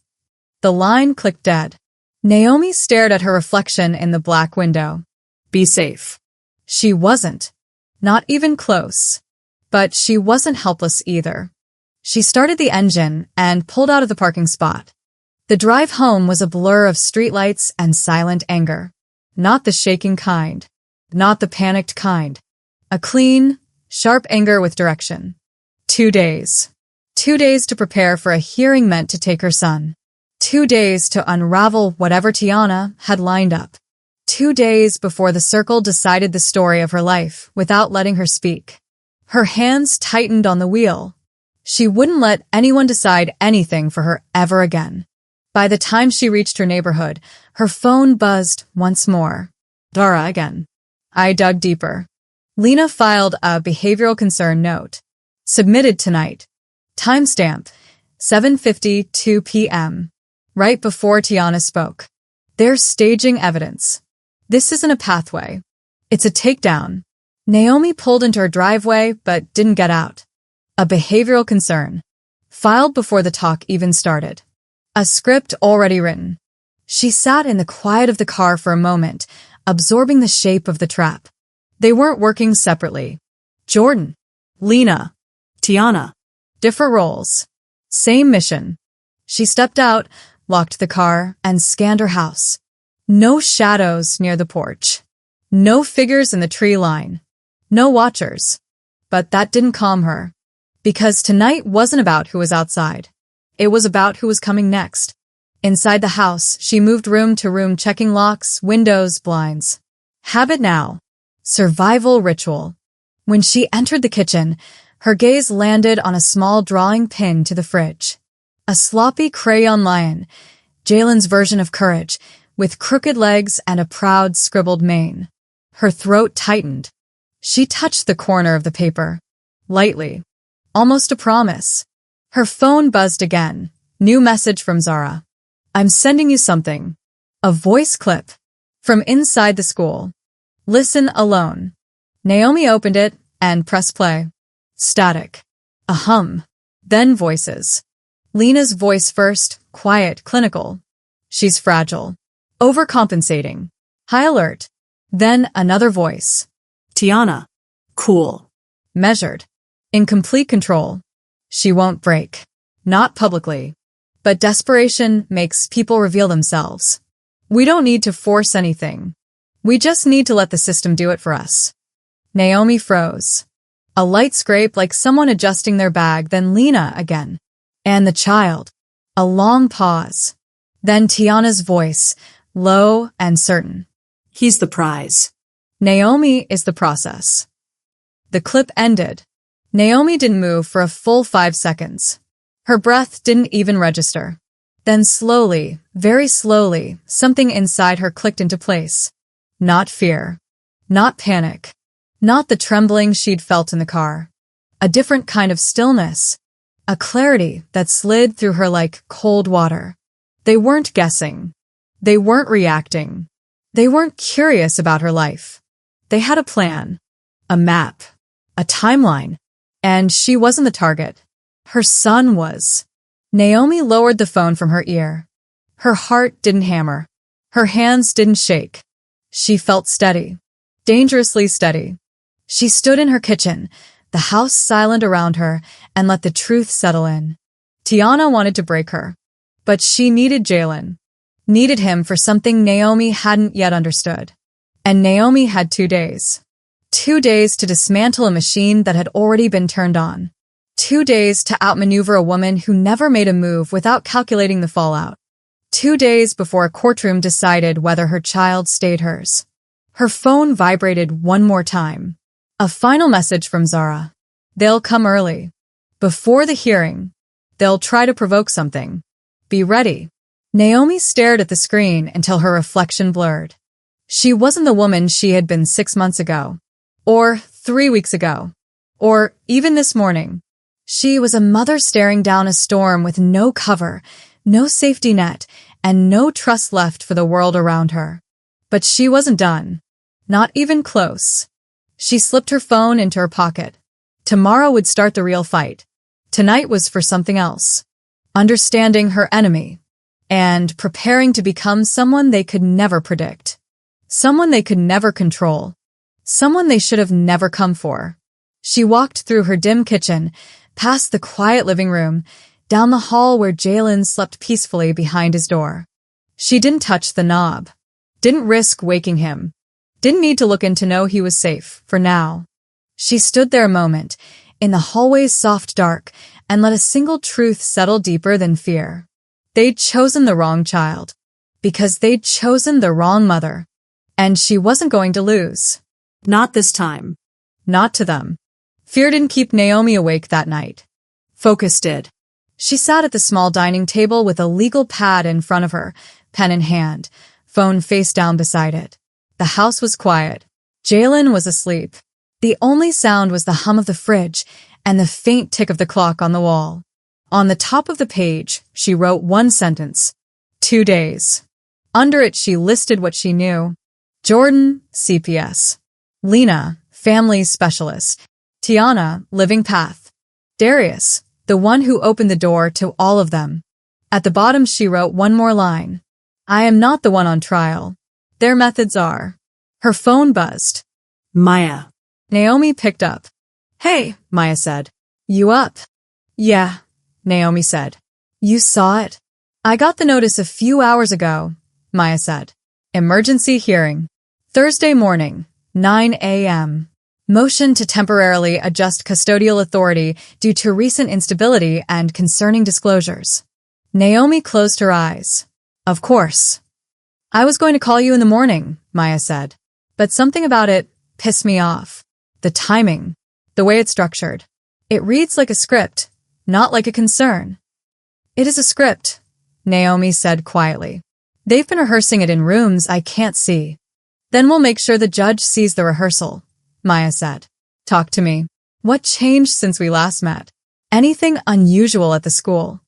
The line clicked dead. Naomi stared at her reflection in the black window. Be safe. She wasn't. Not even close. But she wasn't helpless either. She started the engine and pulled out of the parking spot. The drive home was a blur of streetlights and silent anger. Not the shaking kind. Not the panicked kind. A clean, sharp anger with direction. 2 days. 2 days to prepare for a hearing meant to take her son. 2 days to unravel whatever Tiana had lined up. 2 days before the circle decided the story of her life without letting her speak. Her hands tightened on the wheel. She wouldn't let anyone decide anything for her ever again. By the time she reached her neighborhood, her phone buzzed once more. Dara again. I dug deeper. Lena filed a behavioral concern note. Submitted tonight. Timestamp. 7:52 p.m. Right before Tiana spoke. They're staging evidence. This isn't a pathway. It's a takedown. Naomi pulled into her driveway but didn't get out. A behavioral concern. Filed before the talk even started. A script already written. She sat in the quiet of the car for a moment, absorbing the shape of the trap. They weren't working separately. Jordan. Lena. Tiana. Different roles. Same mission. She stepped out, locked the car, and scanned her house. No shadows near the porch. No figures in the tree line. No watchers. But that didn't calm her. Because tonight wasn't about who was outside. It was about who was coming next. Inside the house, she moved room to room, checking locks, windows, blinds. Habit now. Survival ritual. When she entered the kitchen, her gaze landed on a small drawing pinned to the fridge. A sloppy crayon lion, Jalen's version of courage, with crooked legs and a proud scribbled mane. Her throat tightened. She touched the corner of the paper. Lightly. Almost a promise. Her phone buzzed again. New message from Zara. I'm sending you something. A voice clip. From inside the school. Listen alone. Naomi opened it and pressed play. Static. A hum. Then voices. Lena's voice first, quiet, clinical. She's fragile. Overcompensating. High alert. Then another voice. Tiana. Cool. Measured. In complete control. She won't break. Not publicly. But desperation makes people reveal themselves. We don't need to force anything. We just need to let the system do it for us. Naomi froze. A light scrape like someone adjusting their bag, then Lena again. And the child. A long pause. Then Tiana's voice, low and certain. He's the prize. Naomi is the process. The clip ended. Naomi didn't move for a full 5 seconds. Her breath didn't even register. Then slowly, very slowly, something inside her clicked into place. Not fear. Not panic. Not the trembling she'd felt in the car. A different kind of stillness. A clarity that slid through her like cold water. They weren't guessing. They weren't reacting. They weren't curious about her life. They had a plan. A map. A timeline. And she wasn't the target. Her son was. Naomi lowered the phone from her ear. Her heart didn't hammer. Her hands didn't shake. She felt steady. Dangerously steady. She stood in her kitchen, the house silent around her, and let the truth settle in. Tiana wanted to break her. But she needed Jalen. Needed him for something Naomi hadn't yet understood. And Naomi had 2 days. 2 days to dismantle a machine that had already been turned on. 2 days to outmaneuver a woman who never made a move without calculating the fallout. 2 days before a courtroom decided whether her child stayed hers. Her phone vibrated one more time. A final message from Zara. They'll come early. Before the hearing. They'll try to provoke something. Be ready. Naomi stared at the screen until her reflection blurred. She wasn't the woman she had been 6 months ago. Or 3 weeks ago. Or even this morning. She was a mother staring down a storm with no cover, no safety net, and no trust left for the world around her. But she wasn't done. Not even close. She slipped her phone into her pocket. Tomorrow would start the real fight. Tonight was for something else. Understanding her enemy. And preparing to become someone they could never predict. Someone they could never control. Someone they should have never come for. She walked through her dim kitchen, past the quiet living room, down the hall where Jalen slept peacefully behind his door. She didn't touch the knob. Didn't risk waking him. Didn't need to look in to know he was safe, for now. She stood there a moment, in the hallway's soft dark, and let a single truth settle deeper than fear. They'd chosen the wrong child. Because they'd chosen the wrong mother. And she wasn't going to lose. Not this time. Not to them. Fear didn't keep Naomi awake that night. Focus did. She sat at the small dining table with a legal pad in front of her, pen in hand, phone face down beside it. The house was quiet. Jalen was asleep. The only sound was the hum of the fridge and the faint tick of the clock on the wall. On the top of the page, she wrote one sentence. 2 days. Under it, she listed what she knew. Jordan, CPS. Lena, family specialist. Tiana, living path. Darius, the one who opened the door to all of them. At the bottom, she wrote one more line. I am not the one on trial. Their methods are. Her phone buzzed. Maya. Naomi picked up. Hey, Maya said. You up? Yeah, Naomi said. You saw it? I got the notice a few hours ago, Maya said. Emergency hearing. Thursday morning, 9 a.m. Motion to temporarily adjust custodial authority due to recent instability and concerning disclosures. Naomi closed her eyes. Of course. I was going to call you in the morning, Maya said. But something about it pissed me off. The timing. The way it's structured. It reads like a script, not like a concern. It is a script, Naomi said quietly. They've been rehearsing it in rooms I can't see. Then we'll make sure the judge sees the rehearsal, Maya said. Talk to me. What changed since we last met? Anything unusual at the school?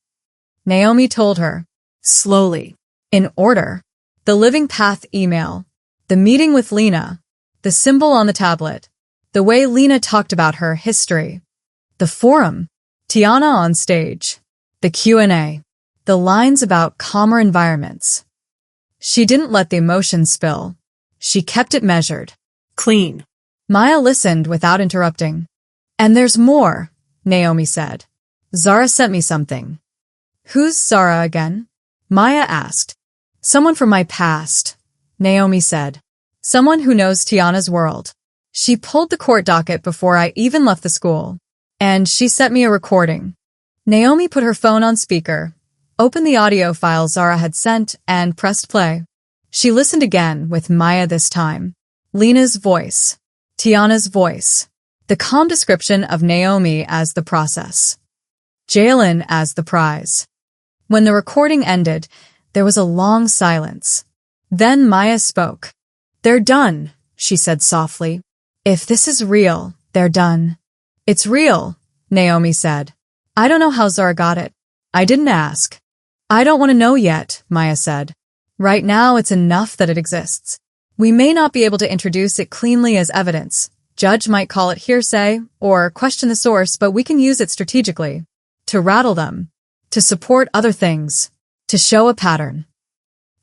Naomi told her. Slowly. In order. The living path email. The meeting with Lena. The symbol on the tablet. The way Lena talked about her history. The forum. Tiana on stage. The Q&A. The lines about calmer environments. She didn't let the emotion spill. She kept it measured. Clean. Maya listened without interrupting. And there's more, Naomi said. Zara sent me something. Who's Zara again? Maya asked. Someone from my past, Naomi said. Someone who knows Tiana's world. She pulled the court docket before I even left the school. And she sent me a recording. Naomi put her phone on speaker, opened the audio file Zara had sent, and pressed play. She listened again with Maya this time. Lena's voice. Tiana's voice. The calm description of Naomi as the process. Jalen as the prize. When the recording ended, there was a long silence. Then Maya spoke. They're done, she said softly. If this is real, they're done. It's real, Naomi said. I don't know how Zara got it. I didn't ask. I don't want to know yet, Maya said. Right now, it's enough that it exists. We may not be able to introduce it cleanly as evidence. Judge might call it hearsay or question the source, but we can use it strategically. To rattle them. To support other things. To show a pattern.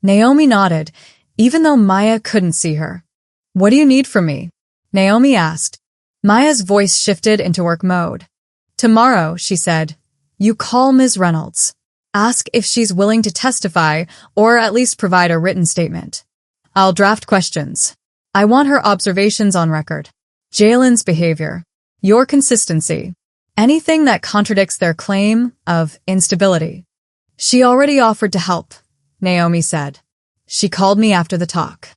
Naomi nodded, even though Maya couldn't see her. What do you need from me? Naomi asked. Maya's voice shifted into work mode. Tomorrow, she said, you call Ms. Reynolds. Ask if she's willing to testify or at least provide a written statement. I'll draft questions. I want her observations on record. Jalen's behavior. Your consistency. Anything that contradicts their claim of instability. She already offered to help, Naomi said. She called me after the talk.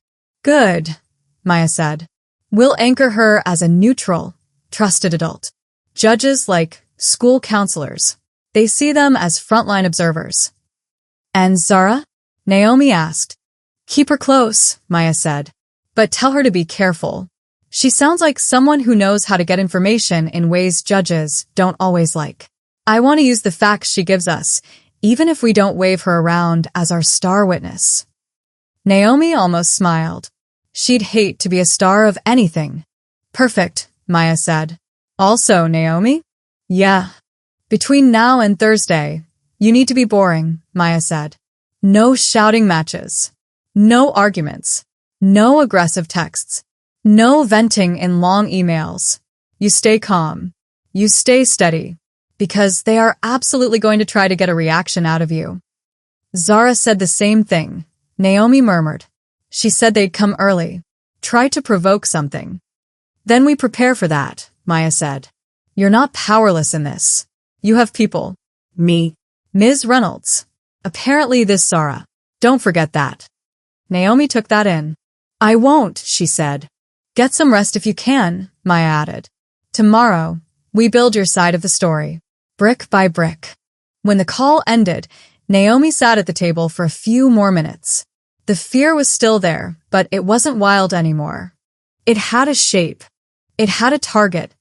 Good, Maya said. We'll anchor her as a neutral, trusted adult. Judges like school counselors. They see them as frontline observers. And Zara? Naomi asked. Keep her close, Maya said. But tell her to be careful. She sounds like someone who knows how to get information in ways judges don't always like. I want to use the facts she gives us, even if we don't wave her around as our star witness. Naomi almost smiled. She'd hate to be a star of anything. Perfect, Maya said. Also, Naomi? Yeah. Between now and Thursday, you need to be boring, Maya said. No shouting matches. No arguments. No aggressive texts. No venting in long emails. You stay calm. You stay steady. Because they are absolutely going to try to get a reaction out of you. Zara said the same thing. Naomi murmured. She said they'd come early. Try to provoke something. Then we prepare for that, Maya said. You're not powerless in this. You have people. Me. Ms. Reynolds. Apparently this Zara. Don't forget that. Naomi took that in. I won't, she said. Get some rest if you can, Maya added. Tomorrow, we build your side of the story. Brick by brick. When the call ended, Naomi sat at the table for a few more minutes. The fear was still there, but it wasn't wild anymore. It had a shape. It had a target.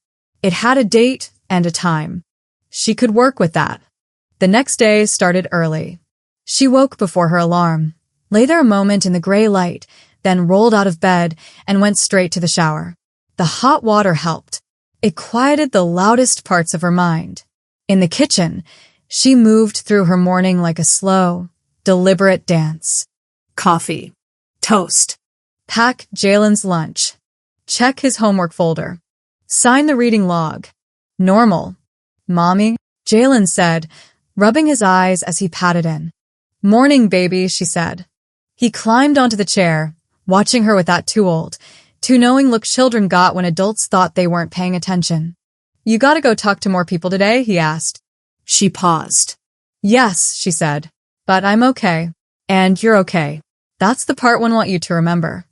It had a date and a time. She could work with that. The next day started early. She woke before her alarm, lay there a moment in the gray light, then rolled out of bed and went straight to the shower. The hot water helped. It quieted the loudest parts of her mind. In the kitchen, she moved through her morning like a slow, deliberate dance. Coffee. Toast. Pack Jalen's lunch. Check his homework folder. Sign the reading log. Normal. Mommy, Jalen said, rubbing his eyes as he patted in. Morning, baby, she said. He climbed onto the chair, watching her with that too old, too knowing look children got when adults thought they weren't paying attention. You gotta go talk to more people today, he asked. She paused. Yes, she said, but I'm okay. And you're okay. That's the part one want you to remember.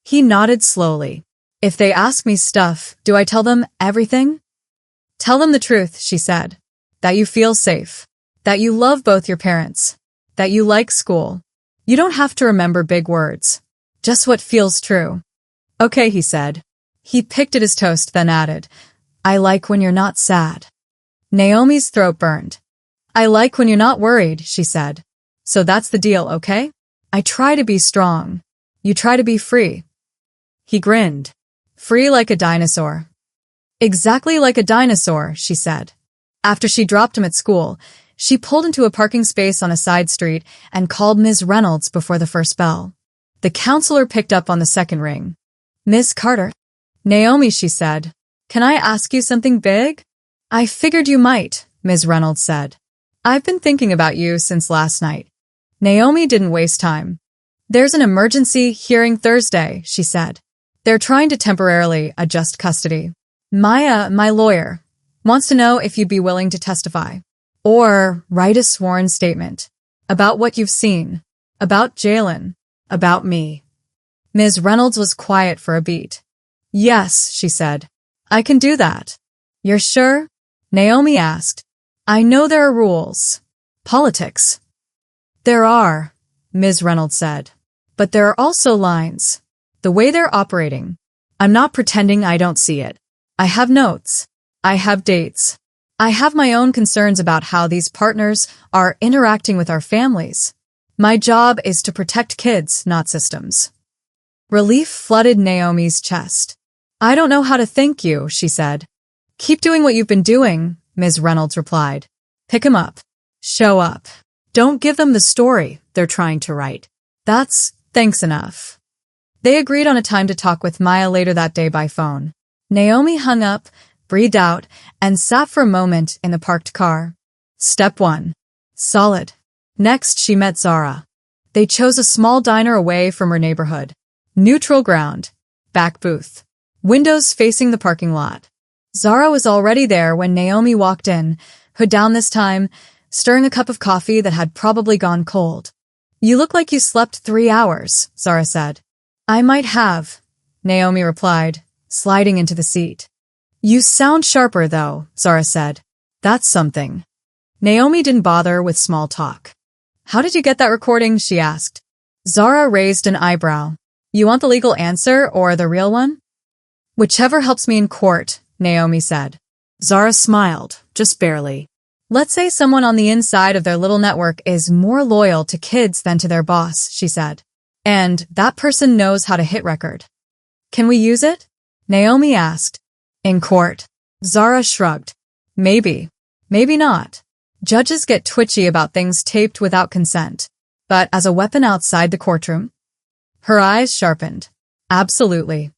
He nodded slowly. If they ask me stuff, do I tell them everything? Tell them the truth, she said. That you feel safe. That you love both your parents. That you like school. You don't have to remember big words. Just what feels true. Okay, he said. He picked at his toast, then added, I like when you're not sad. Naomi's throat burned. I like when you're not worried, she said. So that's the deal, okay? I try to be strong. You try to be free. He grinned. Free like a dinosaur. Exactly like a dinosaur, she said. After she dropped him at school, she pulled into a parking space on a side street and called Ms. Reynolds before the first bell. The counselor picked up on the second ring. Miss Carter? Naomi, she said. Can I ask you something big? I figured you might, Ms. Reynolds said. I've been thinking about you since last night. Naomi didn't waste time. There's an emergency hearing Thursday, she said. They're trying to temporarily adjust custody. Maya, my lawyer, wants to know if you'd be willing to testify. Or write a sworn statement. About what you've seen. About Jalen. About me. Ms. Reynolds was quiet for a beat. Yes, she said. I can do that. You're sure? Naomi asked. I know there are rules. Politics. There are, Ms. Reynolds said. But there are also lines. The way they're operating. I'm not pretending I don't see it. I have notes. I have dates. I have my own concerns about how these partners are interacting with our families. My job is to protect kids, not systems. Relief flooded Naomi's chest. I don't know how to thank you, she said. Keep doing what you've been doing, Ms. Reynolds replied. Pick 'em up. Show up. Don't give them the story they're trying to write. That's thanks enough. They agreed on a time to talk with Maya later that day by phone. Naomi hung up, breathed out, and sat for a moment in the parked car. Step 1. Solid. Next, she met Zara. They chose a small diner away from her neighborhood. Neutral ground. Back booth. Windows facing the parking lot. Zara was already there when Naomi walked in, hood down this time, stirring a cup of coffee that had probably gone cold. You look like you slept 3 hours, Zara said. I might have, Naomi replied, sliding into the seat. You sound sharper, though, Zara said. That's something. Naomi didn't bother with small talk. How did you get that recording? She asked. Zara raised an eyebrow. You want the legal answer or the real one? Whichever helps me in court, Naomi said. Zara smiled, just barely. Let's say someone on the inside of their little network is more loyal to kids than to their boss, she said. And that person knows how to hit record. Can we use it? Naomi asked. In court. Zara shrugged. Maybe. Maybe not. Judges get twitchy about things taped without consent. But as a weapon outside the courtroom? Her eyes sharpened. Absolutely.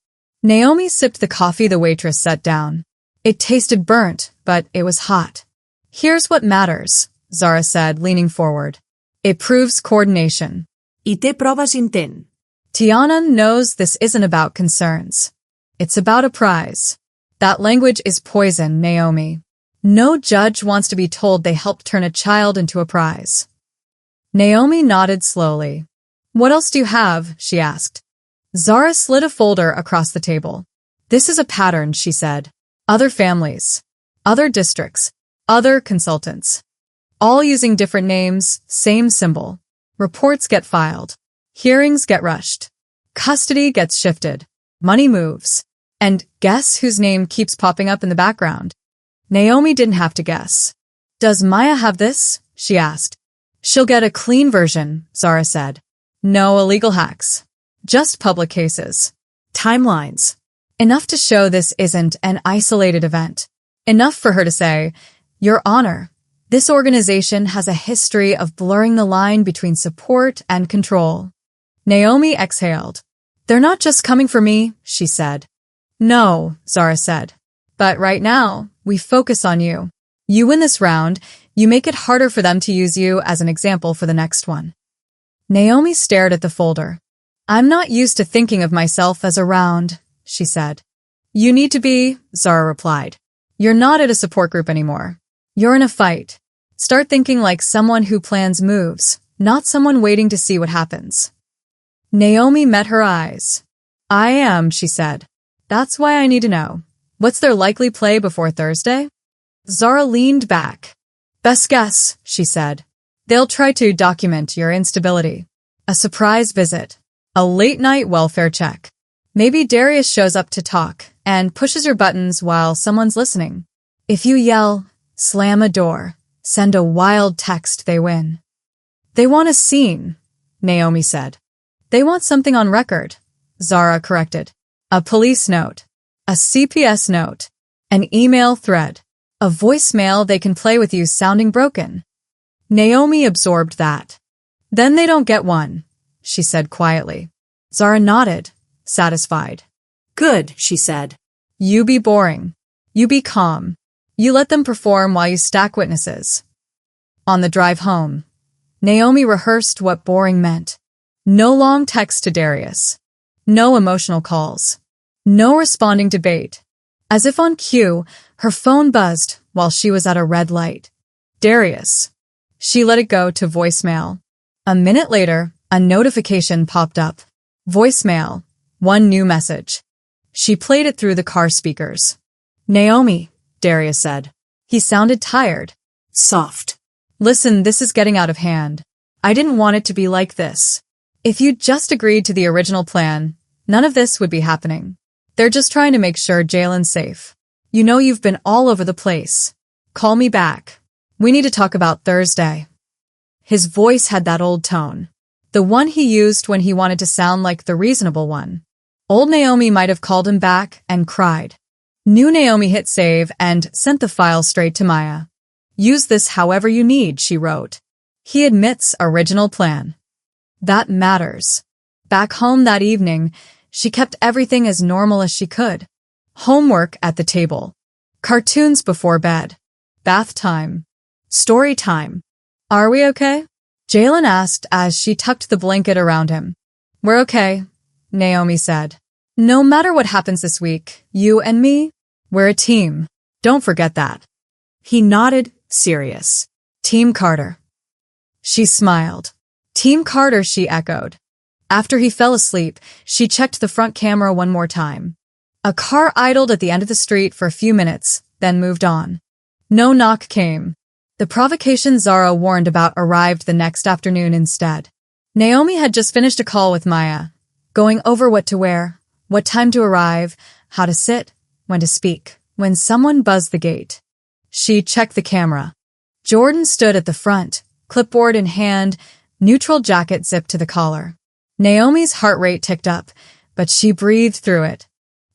Naomi sipped the coffee the waitress set down. It tasted burnt, but it was hot. Here's what matters, Zara said, leaning forward. It proves coordination. Y té proves intent. Tiana knows this isn't about concerns. It's about a prize. That language is poison, Naomi. No judge wants to be told they helped turn a child into a prize. Naomi nodded slowly. What else do you have? She asked. Zara slid a folder across the table. This is a pattern, she said. Other families. Other districts. Other consultants. All using different names, same symbol. Reports get filed. Hearings get rushed. Custody gets shifted. Money moves. And guess whose name keeps popping up in the background? Naomi didn't have to guess. Does Maya have this? She asked. She'll get a clean version, Zara said. No illegal hacks. Just public cases. Timelines. Enough to show this isn't an isolated event. Enough for her to say, Your Honor, this organization has a history of blurring the line between support and control. Naomi exhaled. They're not just coming for me, she said. No, Zara said. But right now, we focus on you. You win this round, you make it harder for them to use you as an example for the next one. Naomi stared at the folder. I'm not used to thinking of myself as a round, she said. You need to be, Zara replied. You're not at a support group anymore. You're in a fight. Start thinking like someone who plans moves, not someone waiting to see what happens. Naomi met her eyes. I am, she said. That's why I need to know. What's their likely play before Thursday? Zara leaned back. Best guess, she said. They'll try to document your instability. A surprise visit. A late-night welfare check. Maybe Darius shows up to talk and pushes your buttons while someone's listening. If you yell, slam a door, send a wild text, they win. They want a scene, Naomi said. They want something on record, Zara corrected. A police note. A CPS note. An email thread. A voicemail they can play with you sounding broken. Naomi absorbed that. Then they don't get one, she said quietly. Zara nodded, satisfied. Good, she said. You be boring. You be calm. You let them perform while you stack witnesses. On the drive home, Naomi rehearsed what boring meant. No long text to Darius. No emotional calls. No responding to bait. As if on cue, her phone buzzed while she was at a red light. Darius. She let it go to voicemail. A minute later, a notification popped up. Voicemail. One new message. She played it through the car speakers. Naomi, Darius said. He sounded tired. Soft. Listen, this is getting out of hand. I didn't want it to be like this. If you'd just agreed to the original plan, none of this would be happening. They're just trying to make sure Jalen's safe. You know you've been all over the place. Call me back. We need to talk about Thursday. His voice had that old tone. The one he used when he wanted to sound like the reasonable one. Old Naomi might have called him back and cried. New Naomi hit save and sent the file straight to Maya. Use this however you need, she wrote. He admits original plan. That matters. Back home that evening, she kept everything as normal as she could. Homework at the table. Cartoons before bed. Bath time. Story time. Are we okay? Jalen asked as she tucked the blanket around him. We're okay, Naomi said. No matter what happens this week, you and me, we're a team. Don't forget that. He nodded, serious. Team Carter. She smiled. Team Carter, she echoed. After he fell asleep, she checked the front camera one more time. A car idled at the end of the street for a few minutes, then moved on. No knock came. The provocation Zara warned about arrived the next afternoon instead. Naomi had just finished a call with Maya, going over what to wear, what time to arrive, how to sit, when to speak, when someone buzzed the gate. She checked the camera. Jordan stood at the front, clipboard in hand, neutral jacket zipped to the collar. Naomi's heart rate ticked up, but she breathed through it.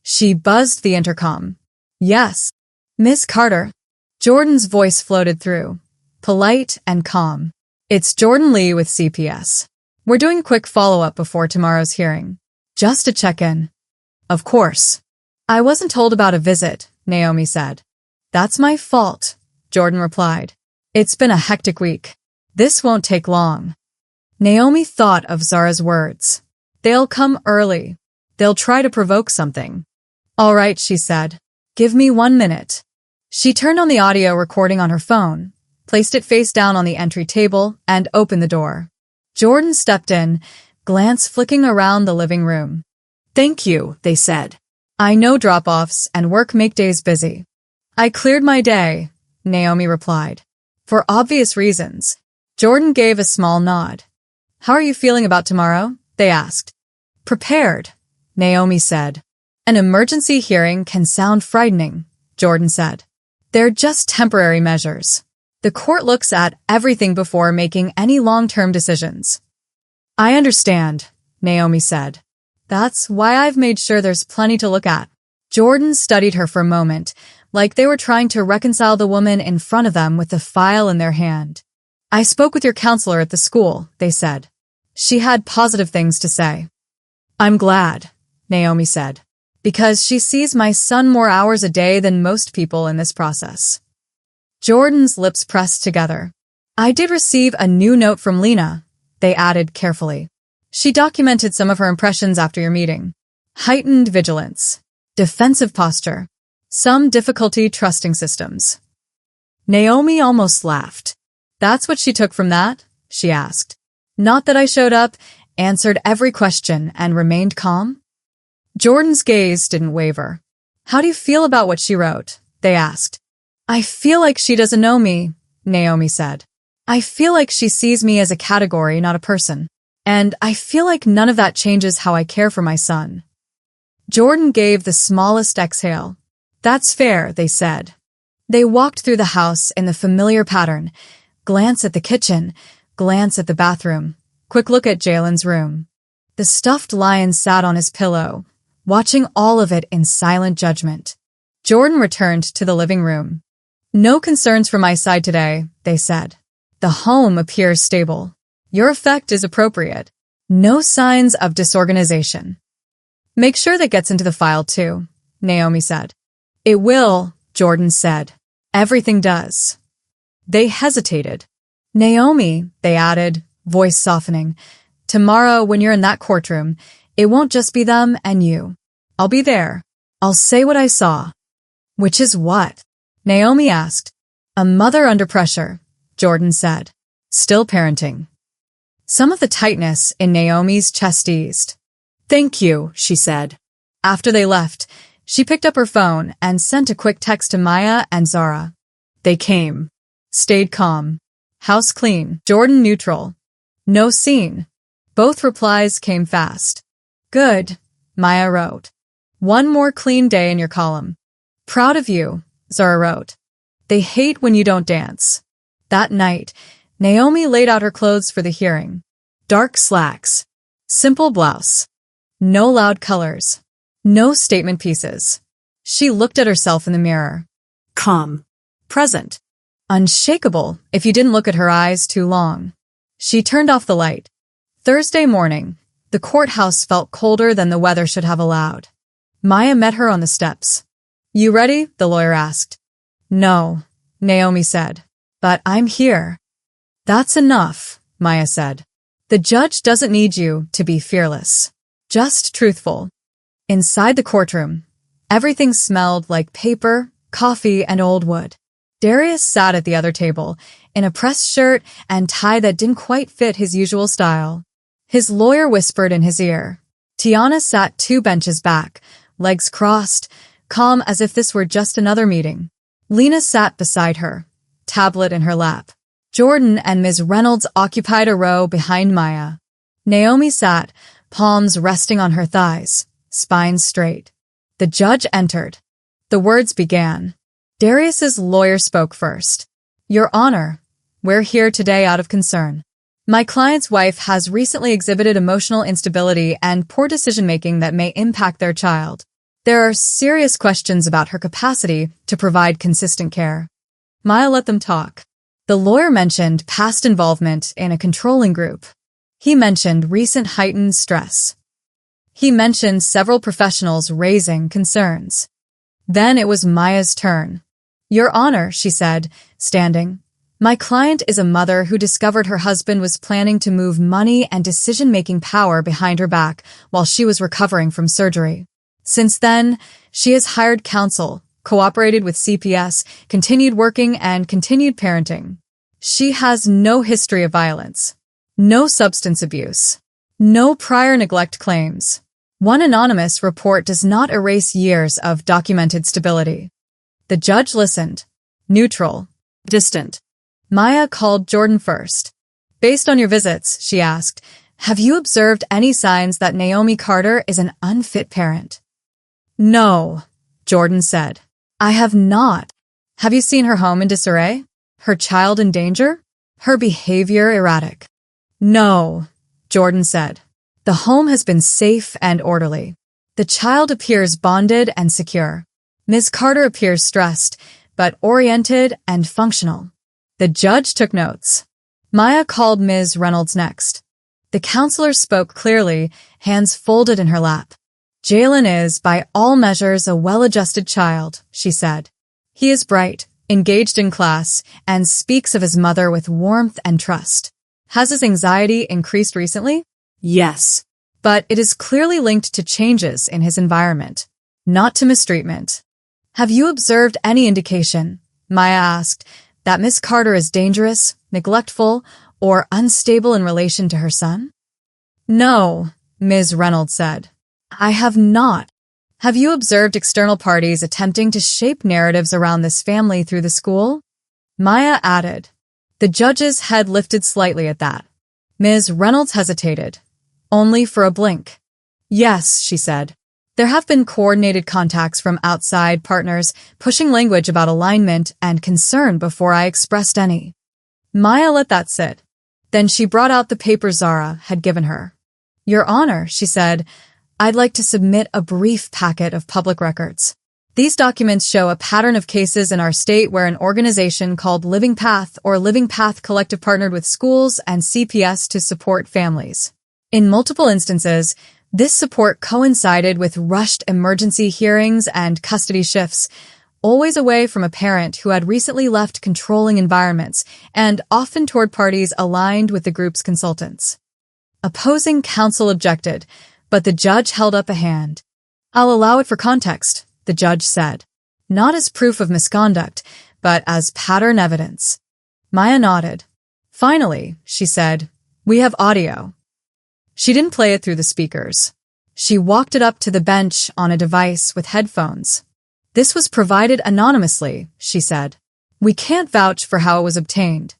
She buzzed the intercom. Yes. Miss Carter. Jordan's voice floated through, polite and calm. It's Jordan Lee with CPS. We're doing a quick follow-up before tomorrow's hearing. Just to check in. Of course. I wasn't told about a visit, Naomi said. That's my fault, Jordan replied. It's been a hectic week. This won't take long. Naomi thought of Zara's words. They'll come early. They'll try to provoke something. All right, she said. Give me 1 minute. She turned on the audio recording on her phone, placed it face down on the entry table, and opened the door. Jordan stepped in, glance flicking around the living room. Thank you, they said. I know drop-offs and work make days busy. I cleared my day, Naomi replied. For obvious reasons. Jordan gave a small nod. How are you feeling about tomorrow? They asked. Prepared, Naomi said. An emergency hearing can sound frightening, Jordan said. They're just temporary measures. The court looks at everything before making any long-term decisions. I understand, Naomi said. That's why I've made sure there's plenty to look at. Jordan studied her for a moment, like they were trying to reconcile the woman in front of them with the file in their hand. I spoke with your counselor at the school, they said. She had positive things to say. I'm glad, Naomi said, because she sees my son more hours a day than most people in this process. Jordan's lips pressed together. I did receive a new note from Lena, they added carefully. She documented some of her impressions after your meeting. Heightened vigilance, defensive posture, some difficulty trusting systems. Naomi almost laughed. That's what she took from that? She asked. Not that I showed up, answered every question, and remained calm? Jordan's gaze didn't waver. How do you feel about what she wrote? They asked. I feel like she doesn't know me, Naomi said. I feel like she sees me as a category, not a person. And I feel like none of that changes how I care for my son. Jordan gave the smallest exhale. That's fair, they said. They walked through the house in the familiar pattern. Glance at the kitchen, glance at the bathroom, quick look at Jalen's room. The stuffed lion sat on his pillow, watching all of it in silent judgment. Jordan returned to the living room. No concerns from my side today, they said. The home appears stable. Your effect is appropriate. No signs of disorganization. Make sure that gets into the file too, Naomi said. It will, Jordan said. Everything does. They hesitated. Naomi, they added, voice softening. Tomorrow, when you're in that courtroom, it won't just be them and you. I'll be there. I'll say what I saw. Which is what? Naomi asked. A mother under pressure, Jordan said. Still parenting. Some of the tightness in Naomi's chest eased. Thank you, she said. After they left, she picked up her phone and sent a quick text to Maya and Zara. They came. Stayed calm. House clean. Jordan neutral. No scene. Both replies came fast. Good, Maya wrote. One more clean day in your column. Proud of you, Zara wrote. They hate when you don't dance. That night, Naomi laid out her clothes for the hearing. Dark slacks. Simple blouse. No loud colors. No statement pieces. She looked at herself in the mirror. Calm. Present. Unshakable if you didn't look at her eyes too long. She turned off the light. Thursday morning, the courthouse felt colder than the weather should have allowed. Maya met her on the steps. You ready? The lawyer asked. No, Naomi said. But I'm here. That's enough, Maya said. The judge doesn't need you to be fearless. Just truthful. Inside the courtroom, everything smelled like paper, coffee, and old wood. Darius sat at the other table, in a pressed shirt and tie that didn't quite fit his usual style. His lawyer whispered in his ear. Tiana sat 2 benches back, legs crossed, calm as if this were just another meeting. Lena sat beside her, tablet in her lap. Jordan and Ms. Reynolds occupied a row behind Maya. Naomi sat, palms resting on her thighs, spine straight. The judge entered. The words began. Darius's lawyer spoke first. Your Honor, we're here today out of concern. My client's wife has recently exhibited emotional instability and poor decision-making that may impact their child. There are serious questions about her capacity to provide consistent care. Maya let them talk. The lawyer mentioned past involvement in a controlling group. He mentioned recent heightened stress. He mentioned several professionals raising concerns. Then it was Maya's turn. Your Honor, she said, standing. My client is a mother who discovered her husband was planning to move money and decision-making power behind her back while she was recovering from surgery. Since then, she has hired counsel, cooperated with CPS, continued working, and continued parenting. She has no history of violence, no substance abuse, no prior neglect claims. One anonymous report does not erase years of documented stability. The judge listened. Neutral. Distant. Maya called Jordan first. Based on your visits, she asked, have you observed any signs that Naomi Carter is an unfit parent? No, Jordan said. I have not. Have you seen her home in disarray? Her child in danger? Her behavior erratic? No, Jordan said. The home has been safe and orderly. The child appears bonded and secure. Ms. Carter appears stressed, but oriented and functional. The judge took notes. Maya called Ms. Reynolds next. The counselor spoke clearly, hands folded in her lap. Jalen is, by all measures, a well-adjusted child, she said. He is bright, engaged in class, and speaks of his mother with warmth and trust. Has his anxiety increased recently? Yes. But it is clearly linked to changes in his environment, not to mistreatment. Have you observed any indication, Maya asked, that Miss Carter is dangerous, neglectful, or unstable in relation to her son? No, Ms. Reynolds said. I have not. Have you observed external parties attempting to shape narratives around this family through the school? Maya added. The judge's head lifted slightly at that. Ms. Reynolds hesitated, only for a blink. Yes, she said. There have been coordinated contacts from outside partners pushing language about alignment and concern before I expressed any. Maya let that sit. Then she brought out the paper Zara had given her. Your Honor, she said, I'd like to submit a brief packet of public records. These documents show a pattern of cases in our state where an organization called Living Path or Living Path Collective partnered with schools and CPS to support families. In multiple instances, this support coincided with rushed emergency hearings and custody shifts, always away from a parent who had recently left controlling environments and often toward parties aligned with the group's consultants. Opposing counsel objected, but the judge held up a hand. I'll allow it for context, the judge said. Not as proof of misconduct, but as pattern evidence. Maya nodded. Finally, she said, we have audio. She didn't play it through the speakers. She walked it up to the bench on a device with headphones. This was provided anonymously, she said. We can't vouch for how it was obtained.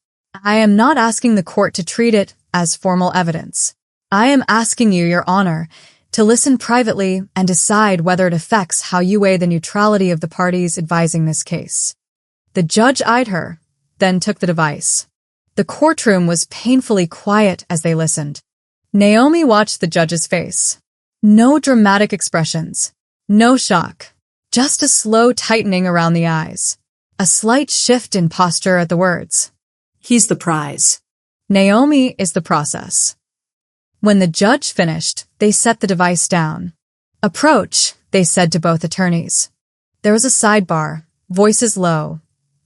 I am not asking the court to treat it as formal evidence. I am asking you, Your Honor, to listen privately and decide whether it affects how you weigh the neutrality of the parties advising this case. The judge eyed her, then took the device. The courtroom was painfully quiet as they listened. Naomi watched the judge's face. No dramatic expressions. No shock. Just a slow tightening around the eyes. A slight shift in posture at the words. He's the prize. Naomi is the process. When the judge finished, they set the device down. Approach, they said to both attorneys. There was a sidebar, voices low,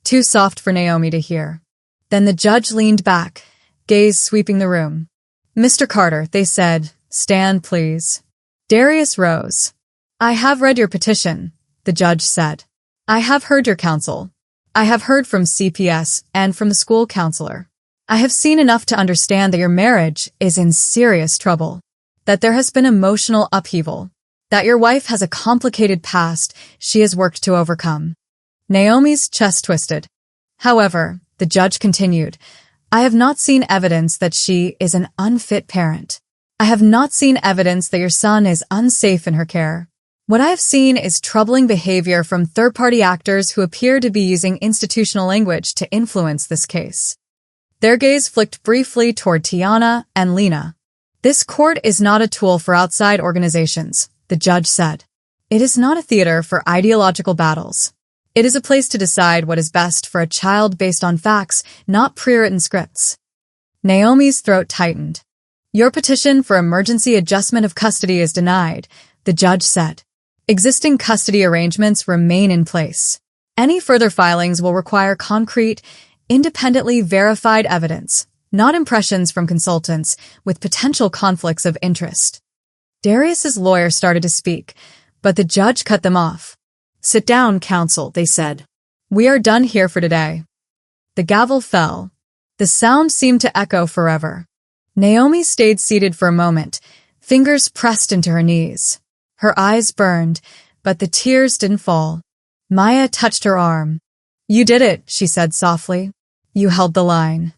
too soft for Naomi to hear. Then the judge leaned back, gaze sweeping the room. Mr. Carter, they said, stand, please. Darius rose. I have read your petition, the judge said. I have heard your counsel. I have heard from CPS and from the school counselor. I have seen enough to understand that your marriage is in serious trouble, that there has been emotional upheaval, that your wife has a complicated past she has worked to overcome. Naomi's chest twisted. However, the judge continued, I have not seen evidence that she is an unfit parent. I have not seen evidence that your son is unsafe in her care. What I have seen is troubling behavior from third-party actors who appear to be using institutional language to influence this case. Their gaze flicked briefly toward Tiana and Lena. This court is not a tool for outside organizations, the judge said. It is not a theater for ideological battles. It is a place to decide what is best for a child based on facts, not pre-written scripts. Naomi's throat tightened. Your petition for emergency adjustment of custody is denied, the judge said. Existing custody arrangements remain in place. Any further filings will require concrete, independently verified evidence, not impressions from consultants with potential conflicts of interest. Darius's lawyer started to speak, but the judge cut them off. Sit down, counsel, they said. We are done here for today. The gavel fell. The sound seemed to echo forever. Naomi stayed seated for a moment, fingers pressed into her knees. Her eyes burned, but the tears didn't fall. Maya touched her arm. You did it, she said softly. You held the line.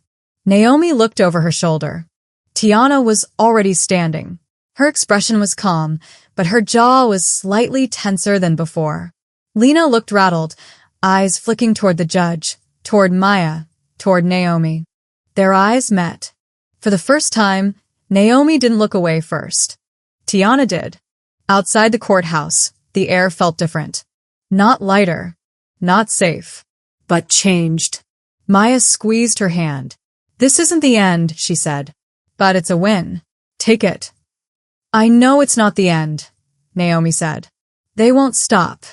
Naomi looked over her shoulder. Tiana was already standing. Her expression was calm, but her jaw was slightly tenser than before. Lena looked rattled, eyes flicking toward the judge, toward Maya, toward Naomi. Their eyes met. For the first time, Naomi didn't look away first. Tiana did. Outside the courthouse, the air felt different. Not lighter. Not safe. But changed. Maya squeezed her hand. This isn't the end, she said. But it's a win. Take it. I know it's not the end, Naomi said. They won't stop.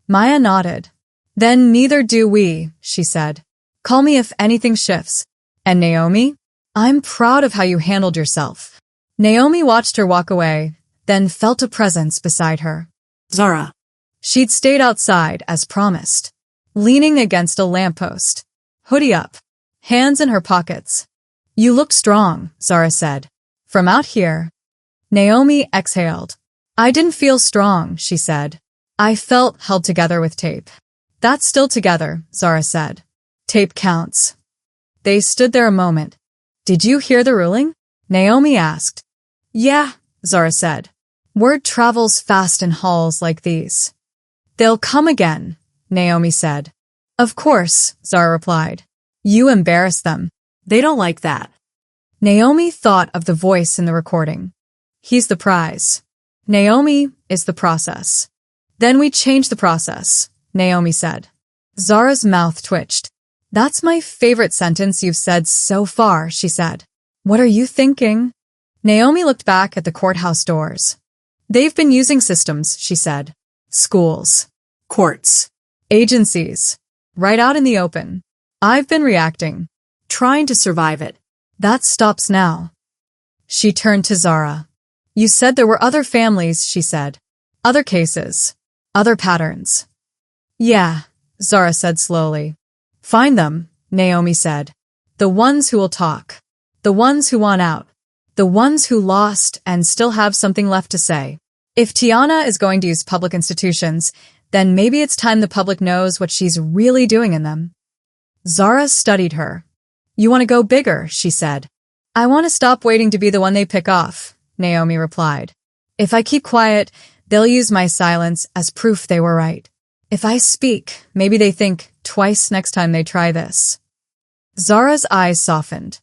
Maya nodded. Then neither do we, she said. Call me if anything shifts. And Naomi, I'm proud of how you handled yourself. Naomi watched her walk away, then felt a presence beside her. Zara. She'd stayed outside, as promised, leaning against a lamppost, hoodie up, hands in her pockets. You look strong, Zara said. From out here. Naomi exhaled. I didn't feel strong, she said. I felt held together with tape. That's still together, Zara said. Tape counts. They stood there a moment. Did you hear the ruling? Naomi asked. Yeah, Zara said. Word travels fast in halls like these. They'll come again, Naomi said. Of course, Zara replied. You embarrass them. They don't like that. Naomi thought of the voice in the recording. He's the prize. Naomi is the process. Then we change the process, Naomi said. Zara's mouth twitched. That's my favorite sentence you've said so far, she said. What are you thinking? Naomi looked back at the courthouse doors. They've been using systems, she said. Schools. Courts. Agencies. Right out in the open. I've been reacting. Trying to survive it. That stops now. She turned to Zara. You said there were other families, she said. Other cases. Other patterns. Yeah, Zara said slowly. Find them, Naomi said. The ones who will talk. The ones who want out. The ones who lost and still have something left to say. If Tiana is going to use public institutions, then maybe it's time the public knows what she's really doing in them. Zara studied her. You want to go bigger, she said. I want to stop waiting to be the one they pick off, Naomi replied. If I keep quiet, they'll use my silence as proof they were right. If I speak, maybe they think twice next time they try this. Zara's eyes softened.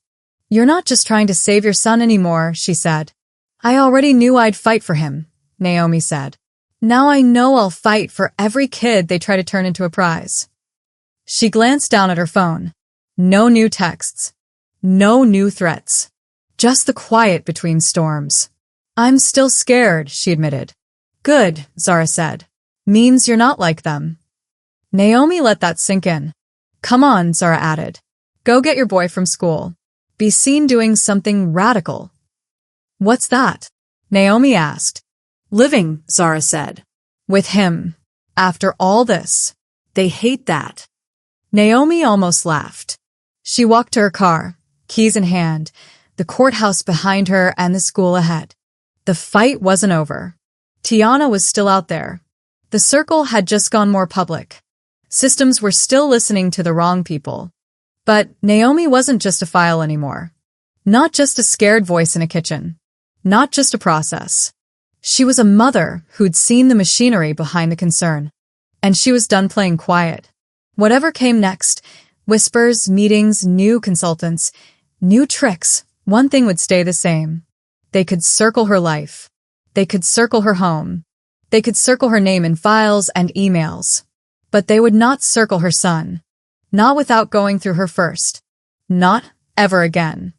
You're not just trying to save your son anymore, she said. I already knew I'd fight for him, Naomi said. Now I know I'll fight for every kid they try to turn into a prize. She glanced down at her phone. No new texts. No new threats. Just the quiet between storms. I'm still scared, she admitted. Good, Zara said. Means you're not like them. Naomi let that sink in. Come on, Zara added. Go get your boy from school. Be seen doing something radical. What's that? Naomi asked. Living, Zara said. With him. After all this. They hate that. Naomi almost laughed. She walked to her car, keys in hand, the courthouse behind her and the school ahead. The fight wasn't over. Tiana was still out there. The circle had just gone more public. Systems were still listening to the wrong people. But Naomi wasn't just a file anymore. Not just a scared voice in a kitchen. Not just a process. She was a mother who'd seen the machinery behind the concern. And she was done playing quiet. Whatever came next, whispers, meetings, new consultants, new tricks, one thing would stay the same. They could circle her life. They could circle her home. They could circle her name in files and emails. But they would not circle her son. Not without going through her first. Not ever again.